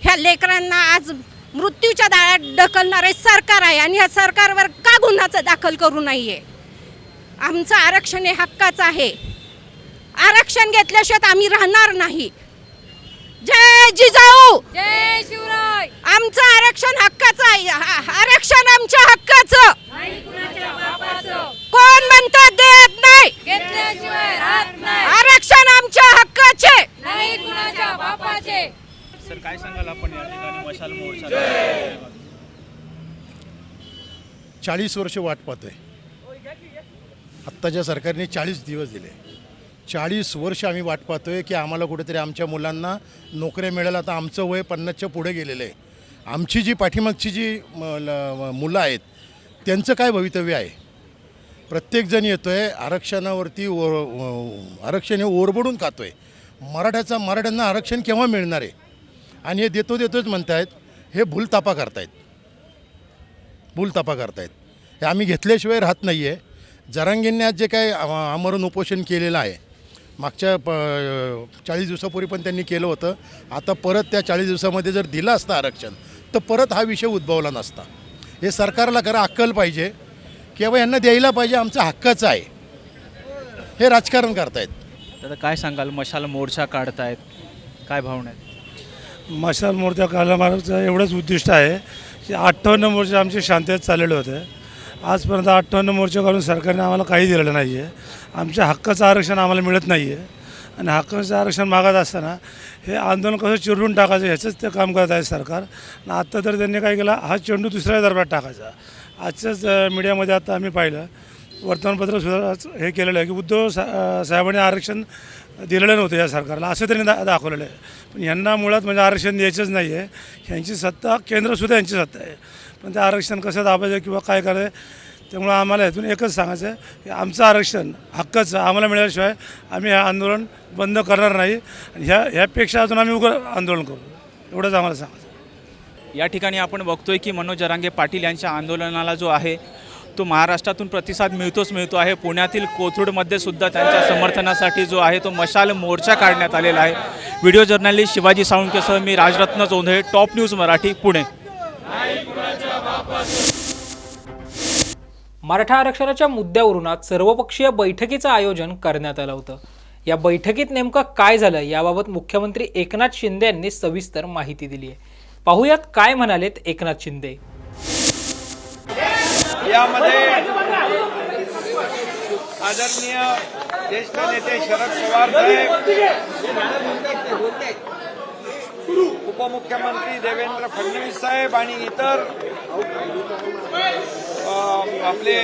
ह्या लेकरांना आज मृत्यूच्या दारात ढकलणारे सरकार आहे आणि ह्या सरकारवर का गुन्हाचं दाखल करू नाहीये? आमचं आरक्षण हे हक्काचं आहे. आरक्षण घेतल्याशिवाय आम्ही राहणार नाही. जय जिजाऊ जय शिवराय. आमचं आरक्षण हक्काचं आहे. आरक्षण आमच्या हक्काचं. कोण म्हणतं देत नाही? घेतल्याशिवाय राहत नाही. आरक्षण आमच्या हक्काचे नाही, कुणाच्या बापाचे. सर काय सांगाल आपण या ठिकाणी मशाल मोर्चा? 40 वर्ष वाट पाहतोय. आत्ताच्या सरकारने 40 दिवस दिले. 40 वर्ष आम्ही वाट पाहतोय की आम्हाला कुठेतरी आमच्या मुलांना नोकऱ्या मिळाल्या. आता आमचं वय 50च्या पुढे गेलेलं आहे. आमची जी पाठीमागची जी मुलं आहेत त्यांचं काय भवितव्य आहे. प्रत्येकजण येतो आहे आरक्षणावरती आरक्षण हे ओरबडून खातो आहे. मराठ्यांना आरक्षण केव्हा मिळणार आहे. आणि हे देतोच म्हणतायत. हे भूलतापा करतायत. हे आम्ही घेतल्याशिवाय राहत नाही आहे. जरांगेंनी आज जे काय आमरण उपोषण केलेलं आहे मागच्या 40 दिवसापूर्वी पण त्यांनी केलं होतं. आता परत त्या 40 दिवसामध्ये जर दिलं असतं आरक्षण तर परत हा विषय उद्भवला नसता. हे सरकारला खरं अक्कल पाहिजे किंवा यांना द्यायला पाहिजे. आमचा हक्काचं आहे. हे राजकारण करतायत. तर काय सांगाल, मशाल मोर्चा काढतायत, काय भावना आहेत? मशाल मोर्चा काढण्यामागचं एवढंच उद्दिष्ट आहे की 58 मोर्चे आमचे शांततेत चाललेले होते. आजपर्यंत 58 मोर्चे करून सरकारने आम्हाला काही दिलेलं नाही आहे. आमच्या हक्काचं आरक्षण आम्हाला मिळत नाही आहे. आणि हक्काचं आरक्षण मागत असताना हे आंदोलन कसं चिरडून टाकायचं ह्याचंच ते काम करत आहे सरकार. आणि आत्ता तर त्यांनी काय केलं, हा चेंडू दुसऱ्या दरबारात टाकायचा. आजच्याच मीडियामध्ये आता आम्ही पाहिलं, वर्तमानपत्रसुद्धा हे केलेलं आहे की उद्धव साहेबांनी आरक्षण दिलेलं नव्हतं या सरकारला, असं त्यांनी दाखवलेलं आहे. पण यांना मुळात म्हणजे आरक्षण द्यायचंच नाही आहे. ह्यांची सत्ता, केंद्रसुद्धा यांची सत्ता आहे. पण ते आरक्षण कसं दाबायचं किंवा काय करायचं, त्यामुळं आम्हाला यातून एकच सांगायचं आहे की आमचं आरक्षण हक्काचं आम्हाला मिळाल्याशिवाय आम्ही हे आंदोलन बंद करणार नाही. आणि ह्यापेक्षा अजून आम्ही उग्र आंदोलन करू, एवढंच आम्हाला सांगायचं. या ठिकाणी आपण बघतोय की मनोज जरांगे पाटील यांच्या आंदोलनाला जो आहे तो महाराष्ट्रातून प्रतिसाद मिळतो आहे. पुण्यातील कोथरूडमध्ये सुद्धा त्यांच्या समर्थनासाठी जो आहे तो मशाल मोर्चा काढण्यात आलेला आहे. व्हिडिओ जर्नलिस्ट शिवाजी साळुंकेसह मी राजरत्न चौंधे, टॉप न्यूज मराठी, पुणे. मराठा आरक्षणाच्या मुद्द्यावरून आज सर्वपक्षीय बैठकीचं आयोजन करण्यात आलं होतं. या बैठकीत नेमकं काय झालं याबाबत मुख्यमंत्री एकनाथ शिंदे यांनी सविस्तर माहिती दिली आहे. पाहूयात काय म्हणालेत एकनाथ शिंदे. यामध्ये आदरणीय ज्येष्ठ नेते शरद पवार साहेब, उपमुख्यमंत्री देवेंद्र फडणवीस साहेब आणि इतर आपले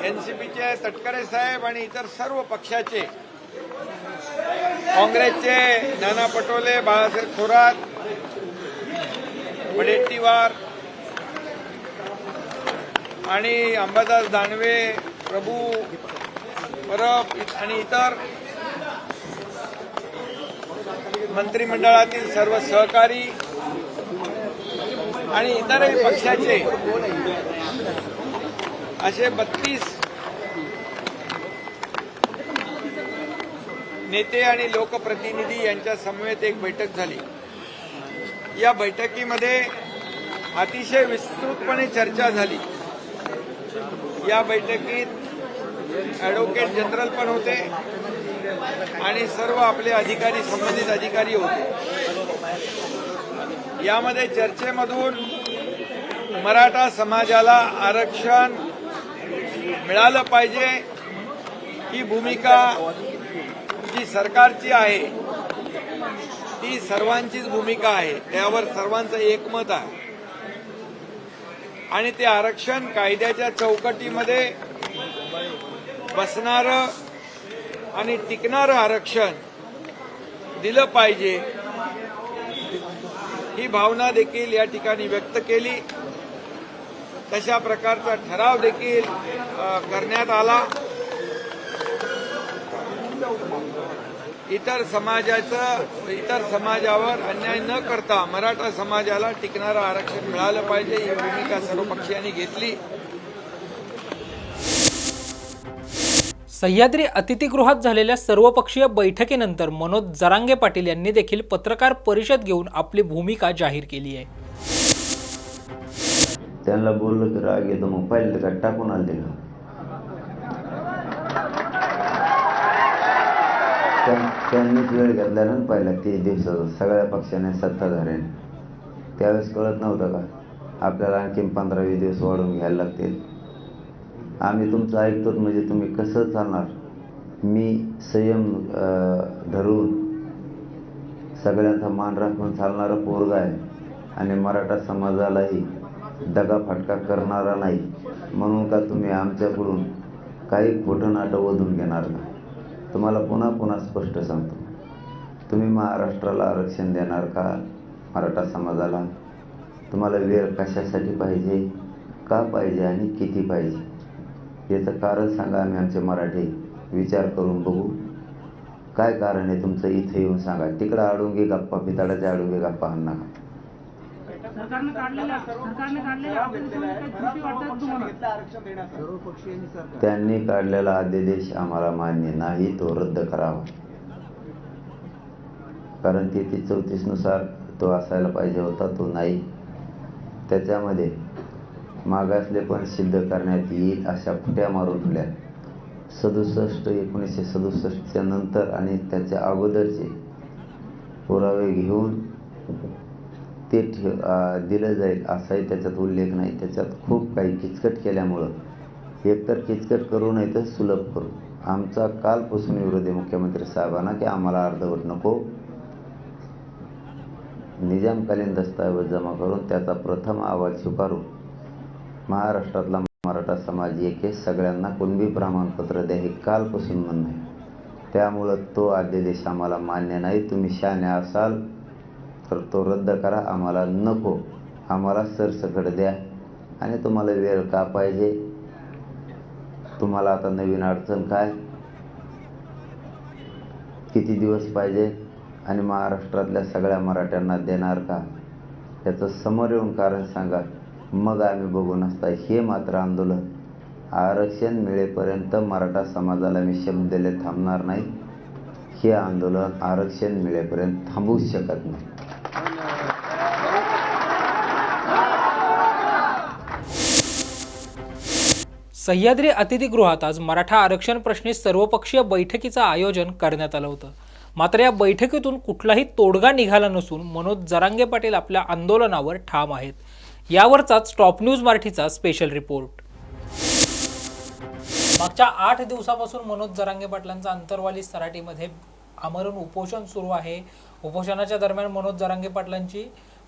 NCPचे तटकरे साहेब आणि इतर सर्व पक्षाचे, काँग्रेसचे नाना पटोले, बाळासाहेब थोरात, वडेट्टीवार आणि अंबादास दानवे, प्रभू परब आणि इतर मंत्रिमंडळातील सर्व सहकारी आणि इतरही पक्षाचे असे 32 नेते आणि लोकप्रतिनिधी यांच्या समवेत एक बैठक झाली. या बैठकीमध्ये अतिशय विस्तृतपणे चर्चा झाली. या बैठकीत ॲडव्होकेट जनरल पण होते आणि सर्व आपले अधिकारी, संबंधित अधिकारी होते. यामध्ये चर्चेमधून मराठा समाजाला आरक्षण मिळालं पाहिजे ही भूमिका जी सरकारची आहे ती सर्वांचीच भूमिका आहे. त्यावर सर्वांचं एकमत आहे. आणि ते आरक्षण कायद्याच्या चौकटीमध्ये बसणारं आणि टिकणारं आरक्षण दिलं पाहिजे ही भावना देखील या ठिकाणी व्यक्त केली. तशा प्रकारचा ठराव देखील करण्यात आला. इतर समाजावर अन्याय न करता मराठा समाजाला टिकणारं आरक्षण मिळालं पाहिजे ही भूमिका सर्व पक्षांनी घेतली. सह्याद्री अतिथीगृहात झालेल्या सर्वपक्षीय बैठकीनंतर मनोज जरांगे पाटील यांनी देखील पत्रकार परिषद घेऊन आपली भूमिका जाहीर केली आहे. त्यांना बोललं तर राग येतो, मग पाहिलं का टाकून आले का. त्यांनीच वेळ घेतला ना पहिला 30 दिवसाचा सगळ्या पक्षाने, सत्ताधाऱ्याने. त्यावेळेस कळत नव्हतं का आपल्याला आणखी 15-20 दिवस वाढवून घ्यायला लागतील. आम्ही तुमचं ऐकतोच म्हणजे तुम्ही कसं चालणार. मी संयम धरून सगळ्यांचा मान राखून चालणारा पोरगा आहे आणि मराठा समाजालाही दगाफटका करणारा नाही म्हणून का तुम्ही आमच्याकडून काही खोटं नाटं ओढून घेणार का? तुम्हाला पुन्हा पुन्हा स्पष्ट सांगतो, तुम्ही महाराष्ट्राला आरक्षण देणार का? मराठा समाजाला तुम्हाला वेळ कशासाठी पाहिजे, का पाहिजे आणि किती पाहिजे याचं कारण सांगा. आम्ही आमचे मराठी विचार करून बघू काय कारण आहे तुमचं. इथे येऊन सांगा. तिकडं आडुंगी गप्पा, पिताडाच्या आडुंगी गप्पा आण नका. त्यांनी काढलेला अध्यादेश आम्हाला मान्य नाही, तो रद्द करावा. कारण 33-34 नुसार तो असायला पाहिजे होता, तो नाही. त्याच्यामध्ये मागासले पण सिद्ध करण्यात येईल अशा फुट्या मारून ठेवल्या. 1967 नंतर आणि त्याच्या अगोदरचे पुरावे घेऊन ते दिलं जाईल असाही त्याच्यात उल्लेख नाही. त्याच्यात खूप काही किचकट केल्यामुळं एकतर किचकट करू नाही तर सुलभ करू. आमचा कालपासून विरोध आहे मुख्यमंत्री साहेबांना की आम्हाला अर्धवट नको, निजामकालीन दस्तऐवज जमा करून त्याचा प्रथम अहवाल स्वीकारून महाराष्ट्रातला मराठा समाज एक आहे, सगळ्यांना कुणबी प्रमाणपत्र द्या हे कालपासून म्हणणं आहे. त्यामुळं तो अध्यादेश आम्हाला मान्य नाही. तुम्ही शहाणे असाल तर तो रद्द करा, आम्हाला नको. आम्हाला सरसकट द्या. आणि तुम्हाला वेळ का पाहिजे, तुम्हाला आता नवीन अडचण काय, किती दिवस पाहिजे आणि महाराष्ट्रातल्या सगळ्या मराठ्यांना देणार का याचं समोर येऊन कारण सांगा. मग आम्ही बघून असता. हे मात्र आंदोलन आरक्षण मिळेपर्यंत मराठा समाजाला मी शब्द दिले थांबणार नाही. हे आंदोलन आरक्षण मिळेपर्यंत थांबूच शकत नाही. सह्याद्री अतिथीगृहात आज मराठा आरक्षण प्रश्नी सर्वपक्षीय बैठकीचं आयोजन करण्यात आलं होतं. मात्र या बैठकीतून कुठलाही तोडगा निघाला नसून मनोज जरांगे पाटील आपल्या आंदोलनावर ठाम आहेत. यावरचाच टॉप न्यूज मराठीचा स्पेशल रिपोर्ट. मागच्या 8 दिवसापासून मनोज जरांगे पाटलांचा अंतरवाली सराटीमध्ये आमरण उपोषण सुरू आहे. उपोषणाच्या दरम्यान मनोज जरांगे पाटलांची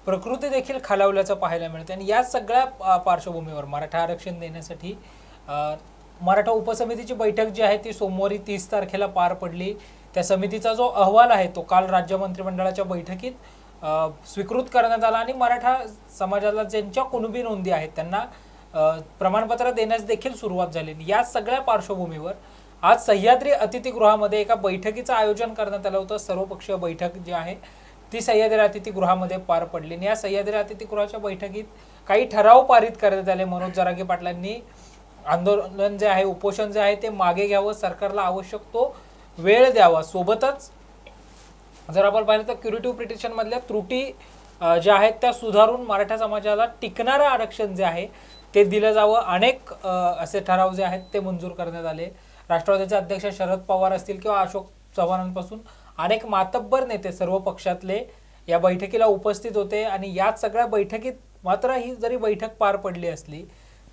प्रकृती देखील खालावल्याचं पाहायला मिळते. आणि या सगळ्या पार्श्वभूमीवर मराठा आरक्षण देण्यासाठी मराठा उपसमितीची बैठक जी आहे ती सोमवारी 30 तारखेला पार पडली. त्या समितीचा जो अहवाल आहे तो काल राज्य मंत्रिमंडळाच्या बैठकीत स्वीकृत करण्यात आला आणि मराठा समाजाला ज्यांच्या कुणबी नोंदी आहेत त्यांना प्रमाणपत्र देण्यास देखील सुरुवात झाली. या सगळ्या पार्श्वभूमीवर आज सह्याद्री अतिथीगृहामध्ये एका बैठकीचं आयोजन करण्यात आलं होतं. सर्वपक्षीय बैठक जी आहे ती सह्याद्री अतिथीगृहामध्ये पार पडली. आणि या सह्याद्री अतिथीगृहाच्या बैठकीत काही ठराव पारित करण्यात आले. मनोज जरांगे पाटलांनी आंदोलन जे आहे, उपोषण जे आहे ते मागे घ्यावं, सरकारला आवश्यक तो वेळ द्यावा. सोबतच जर आपण पाहिलं तर क्युरेटिव्ह पिटिशनमधल्या त्रुटी ज्या आहेत त्या सुधारून मराठा समाजाला टिकणारं आरक्षण जे आहे ते दिलं जावं. अनेक असे ठराव जे आहेत ते मंजूर करण्यात आले. राष्ट्रवादीचे अध्यक्ष शरद पवार असतील किंवा अशोक चव्हाणांपासून अनेक मातब्बर नेते सर्व पक्षातले या बैठकीला उपस्थित होते. आणि या सगळ्या बैठकीत मात्र ही जरी बैठक पार पडली असली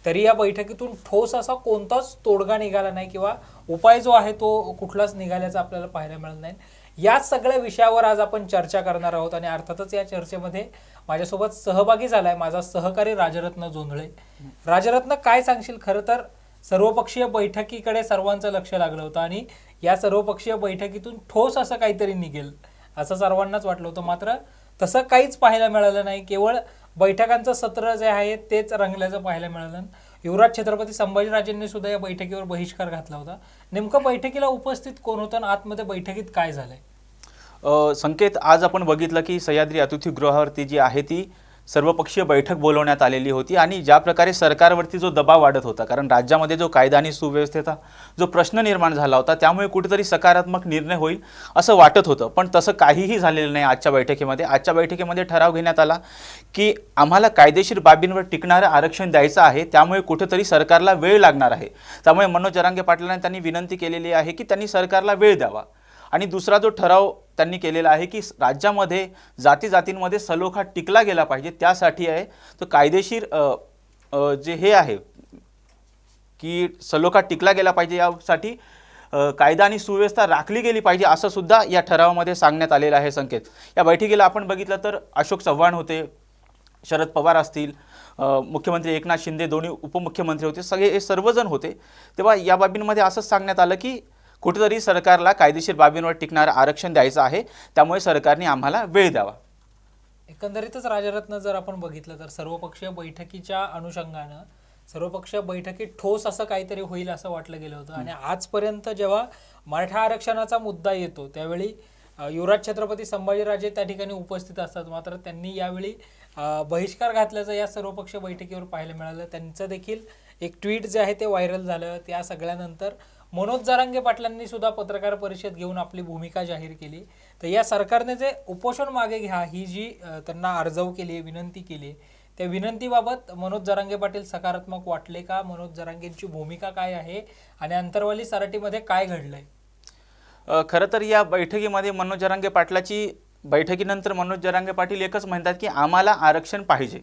तरी या बैठकीतून ठोस असा कोणताच तोडगा निघाला नाही किंवा उपाय जो आहे तो कुठलाच निघाल्याचं आपल्याला पाहायला मिळत नाही. या सगळ्या विषयावर आज आपण चर्चा करणार आहोत. आणि अर्थातच या चर्चेमध्ये माझ्यासोबत सहभागी झालाय माझा सहकारी राजरत्न जोंधळे. राजरत्न, काय सांगशील? खरं तर सर्वपक्षीय बैठकीकडे सर्वांचं लक्ष लागलं होतं आणि या सर्वपक्षीय बैठकीतून ठोस असं काहीतरी निघेल असं सर्वांनाच वाटलं होतं. मात्र तसं काहीच पाहायला मिळालं नाही. केवळ बैठकांचं सत्र जे आहे तेच रंगल्याचं पाहायला मिळालं. युवराज छत्रपती संभाजीराजेंनी सुद्धा या बैठकीवर बहिष्कार घातला होता. नेमकं बैठकीला उपस्थित कोण होतं आणि आतमध्ये बैठकीत काय झालंय? संकेत, आज आपण बघितलं की सह्याद्री अतिथीगृहावरती जी आहे ती सर्वपक्षीय बैठक बोलवण्यात आलेली होती. आणि ज्या प्रकारे सरकारवरती जो दबाव वाढत होता, कारण राज्यामध्ये जो कायदा आणि सुव्यवस्थेचा जो प्रश्न निर्माण झाला होता त्यामुळे कुठेतरी सकारात्मक निर्णय होईल असं वाटत होतं. पण तसं काहीही झालेलं नाही आजच्या बैठकीमध्ये. आजच्या बैठकीमध्ये ठराव घेण्यात आला की आम्हाला कायदेशीर बाबींवर टिकणारं आरक्षण द्यायचं आहे, त्यामुळे कुठेतरी सरकारला वेळ लागणार आहे. त्यामुळे मनोज जरांगे पाटलांनी त्यांनी विनंती केलेली आहे की त्यांनी सरकारला वेळ द्यावा. आणि दुसरा जो ठराव त्यांनी केलेला आहे की राज्यामध्ये जातींमध्ये सलोखा टिकला गेला पाहिजे, त्यासाठी आहे तो कायदेशीर जे हे आहे की सलोखा टिकला गेला पाहिजे, यासाठी कायदा आणि सुव्यवस्था राखली गेली पाहिजे असं सुद्धा या ठरावामध्ये सांगण्यात आलेलं आहे. संकेत, या बैठकीला आपण बघितलं तर अशोक चव्हाण होते, शरद पवार असतील, मुख्यमंत्री एकनाथ शिंदे, दोन्ही उपमुख्यमंत्री होते, सगळे हे सर्वजण होते, तेव्हा या बाबींमध्ये असंच सांगण्यात आलं की कुठेतरी सरकारला कायदेशीर बाबींवर टिकणारं आरक्षण द्यायचं आहे, त्यामुळे सरकारने आम्हाला वेळ द्यावा. एकंदरीतच राजरत्न जर आपण बघितलं तर सर्वपक्षीय बैठकीच्या अनुषंगानं सर्वपक्षीय बैठकीत ठोस असं काहीतरी होईल असं वाटलं गेलं होतं. आणि आजपर्यंत जेव्हा मराठा आरक्षणाचा मुद्दा येतो त्यावेळी युवराज छत्रपती संभाजीराजे त्या ठिकाणी उपस्थित असतात, मात्र त्यांनी यावेळी बहिष्कार घातल्याचं या सर्वपक्षीय बैठकीवर पाहायला मिळालं. त्यांचं देखील एक ट्विट जे आहे ते व्हायरल झालं. त्या सगळ्यानंतर मनोज जरांगे पाटलांनी सुद्धा पत्रकार परिषद घेऊन आपली भूमिका जाहीर केली. तर या सरकारने जे उपोषण मागे घ्या ही जी त्यांना अर्जाव केली, विनंती केली, त्या विनंतीबाबत मनोज जरांगे पाटील सकारात्मक वाटले का? मनोज जरांगेंची भूमिका काय आहे आणि अंतरवाली सराटीमध्ये काय घडलंय? खरं तर या बैठकीमध्ये मनोज जरांगे पाटलाची बैठकीनंतर मनोज जरांगे पाटील एकच म्हणतात की आम्हाला आरक्षण पाहिजे,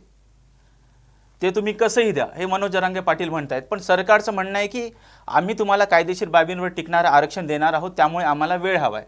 ते तुम्ही कसंही द्या, हे मनोज जरांगे पाटील म्हणतायत. पण सरकारचं म्हणणं आहे की आम्ही तुम्हाला कायदेशीर बाबींवर टिकणारं आरक्षण देणार आहोत, त्यामुळे आम्हाला वेळ हवा आहे.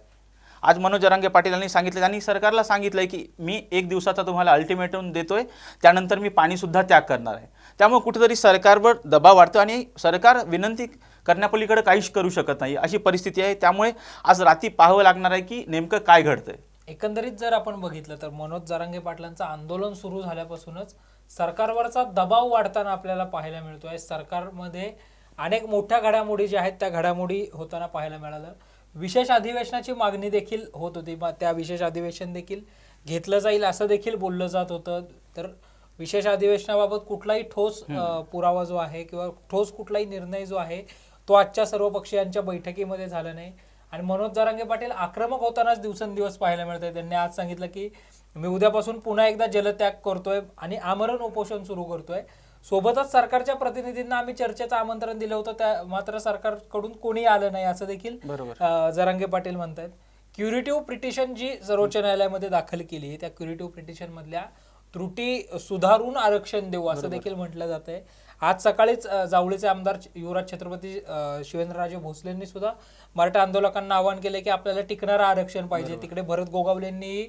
आज मनोज जरांगे पाटील यांनी सांगितलं, त्यांनी सरकारला सांगितलंय की मी 1 दिवसाचा तुम्हाला अल्टिमेटम देतोय, त्यानंतर मी पाणीसुद्धा त्याग करणार आहे. त्यामुळे कुठेतरी सरकारवर दबाव वाढतो आणि सरकार विनंती करण्यापलीकडे काहीच करू शकत नाही अशी परिस्थिती आहे. त्यामुळे आज रात्री पाहावं लागणार आहे की नेमकं काय घडतंय. एकंदरीत जर आपण बघितलं तर मनोज जरांगे पाटलांचं आंदोलन सुरू झाल्यापासूनच सरकारवरचा दबाव वाढताना आपल्याला पाहायला मिळतोय. सरकारमध्ये अनेक मोठ्या घडामोडी ज्या आहेत त्या घडामोडी होताना पाहायला मिळालं. विशेष अधिवेशनाची मागणी देखील होत होती, त्या विशेष अधिवेशन देखील घेतलं जाईल असं देखील बोललं जात होतं. तर विशेष अधिवेशनाबाबत कुठलाही ठोस पुरावा जो आहे किंवा ठोस कुठलाही निर्णय जो आहे तो आजच्या सर्वपक्षीयांच्या बैठकीमध्ये झाला नाही. आणि मनोज जरांगे पाटील आक्रमक होतानाच दिवसेंदिवस पाहायला मिळत आहे. त्यांनी आज सांगितलं की मी उद्यापासून पुन्हा एकदा जलत्याग करतोय आणि आमरण उपोषण सुरू करतोय. सोबतच सरकारच्या प्रतिनिधींना आम्ही चर्चेचं आमंत्रण दिलं होतं, त्या मात्र सरकारकडून कोणी आलं नाही असं देखील जरांगे पाटील म्हणतात. क्युरेटिव्ह पिटिशन जी सर्वोच्च न्यायालयामध्ये दाखल केली आहे त्या क्युरेटिव्ह पिटिशन मधल्या त्रुटी सुधारून आरक्षण देऊ असं देखील म्हटलं जात आहे. आज सकाळीच जावळीचे आमदार युवराज छत्रपती शिवेंद्रराजे भोसलेंनी सुद्धा मराठा आंदोलकांना आवाहन केले की आपल्याला टिकणारं आरक्षण पाहिजे. तिकडे भरत गोगावलेंनी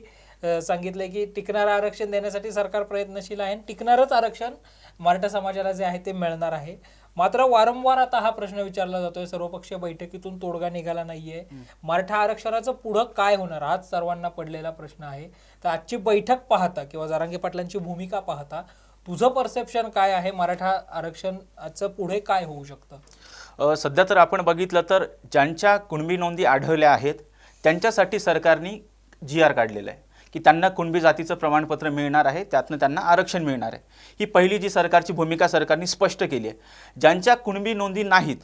सांगितले की टिकणारं आरक्षण देण्यासाठी सरकार प्रयत्नशील आहे, टिकणारच आरक्षण मराठा समाजाला जे आहे ते मिळणार आहे. मात्र वारंवार आता हा प्रश्न विचारला जातोय, सर्वपक्षीय बैठकीतून तोडगा निघाला नाहीये. मराठा आरक्षणाचं पुढं काय होणार हाच सर्वांना पडलेला प्रश्न आहे. तर आजची बैठक पाहता किंवा जरांगे पाटलांची भूमिका पाहता तुझं परसेप्शन काय आहे? मराठा आरक्षणाचं पुढे काय होऊ शकतं? सध्या तर आपण बघितलं तर ज्यांच्या कुणबी नोंदी आढळल्या आहेत त्यांच्यासाठी सरकारने GR काढलेलं आहे की त्यांना कुणबी जातीचं प्रमाणपत्र मिळणार आहे, त्यातनं त्यांना आरक्षण मिळणार आहे. ही पहिली जी सरकारची भूमिका सरकारने स्पष्ट केली आहे. ज्यांच्या कुणबी नोंदी नाहीत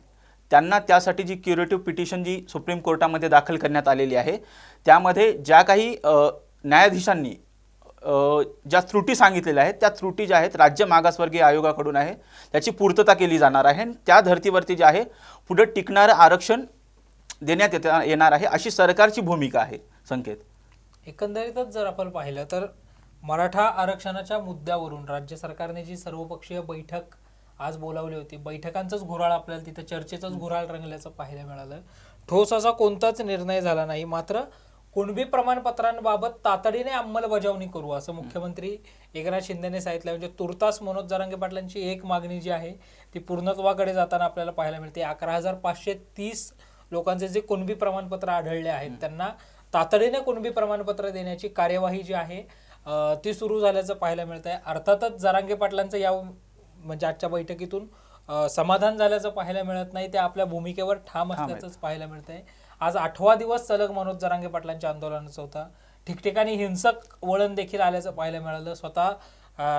त्यांना त्यासाठी जी क्युरेटिव्ह पिटिशन जी सुप्रीम कोर्टामध्ये दाखल करण्यात आलेली आहे त्यामध्ये ज्या काही न्यायाधीशांनी ज्या त्रुटी सांगितलेल्या आहेत त्या त्रुटी ज्या आहेत राज्य मागासवर्गीय आयोगाकडून आहे त्याची पूर्तता केली जाणार आहे. त्या धर्तीवरती जे आहे पुढे टिकणारं आरक्षण देण्यात येणार आहे अशी सरकारची भूमिका आहे. संकेत, एकंदरीतच जर आपण पाहिलं तर मराठा आरक्षणाच्या मुद्द्यावरून राज्य सरकारने जी सर्वपक्षीय बैठक आज बोलावली होती, बैठकांचंच घोराळ आपल्याला तिथं चर्चेचंच घोराळ रंगल्याचं पाहायला मिळालं. ठोस असा कोणताच निर्णय झाला नाही. मात्र कुणबी प्रमाणपत्रांबाबत तातडीने अंमलबजावणी करू असं मुख्यमंत्री एकनाथ शिंदेने सांगितलं. म्हणजे तुर्तास मनोज जरांगे पाटलांची एक मागणी जी आहे ती पूर्णत्वाकडे जाताना आपल्याला पाहायला मिळते. 11,530 लोकांचे जे कुणबी प्रमाणपत्र आढळले आहेत त्यांना तातडीने कुणबी प्रमाणपत्र देण्याची कार्यवाही जी आहे ती सुरू झाल्याचं पाहायला मिळत आहे. अर्थातच जरांगे पाटलांचं या म्हणजे आजच्या बैठकीतून समाधान झाल्याचं पाहायला मिळत नाही, ते आपल्या भूमिकेवर ठाम असल्याचंच पाहायला मिळत आहे. आज 8वा दिवस सलग मनोज जरांगे पाटलांच्या आंदोलनाचा होता. ठिकठिकाणी हिंसक वळण देखील आल्याचं पाहायला मिळालं. स्वतः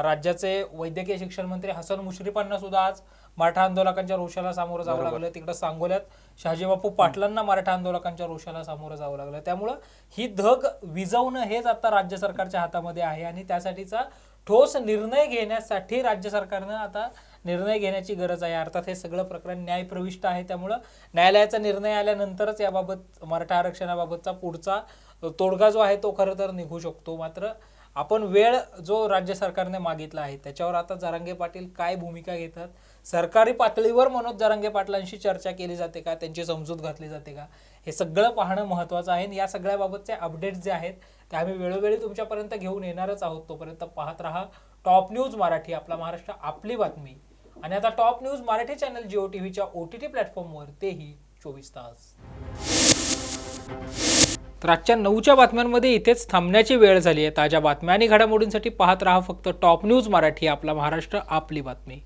राज्याचे वैद्यकीय शिक्षण मंत्री हसन मुश्रीफांना सुद्धा आज मराठा आंदोलकांच्या रोषाला सामोरं जावं लागलं. तिकडे सांगोल्यात शहाजीबापू पाटलांना मराठा आंदोलकांच्या रोषाला सामोरं जावं लागलं. त्यामुळं ही धग विझवणं हेच आता राज्य सरकारच्या हातामध्ये आहे आणि त्यासाठीचा ठोस निर्णय घेण्यासाठी राज्य सरकारनं आता निर्णय घेण्याची गरज आहे. अर्थात हे सगळं प्रकरण न्यायप्रविष्ट आहे, त्यामुळं न्यायालयाचा निर्णय आल्यानंतरच याबाबत मराठा आरक्षणाबाबतचा पुढचा तोडगा जो आहे तो खरं तर निघू शकतो. मात्र आपण वेळ जो राज्य सरकारने मागितला आहे त्याच्यावर आता जरांगे पाटील काय भूमिका घेतात, सरकारी पातळीवर मनोज जरांगे पाटलांशी चर्चा केली जाते का, त्यांची समजूत घातली जाते का, हे सगळं पाहणं महत्त्वाचं आहे. या सगळ्याबाबतचे अपडेट्स जे आहेत ते आम्ही वेळोवेळी तुमच्यापर्यंत घेऊन येणारच आहोत. तोपर्यंत पाहत रहा टॉप न्यूज मराठी, आपला महाराष्ट्र आपली बातमी. आणि आता top news Marathi channel Jio टीव्हीच्या OTT प्लॅटफॉर्मवर, तेही 24 तास. तर आजच्या 9च्या बातम्यांमध्ये इथेच थांबण्याची वेळ झाली आहे. ताज्या बातम्या आणि घडामोडींसाठी पाहत रहा फक्त टॉप न्यूज मराठी, आपला महाराष्ट्र आपली बातमी.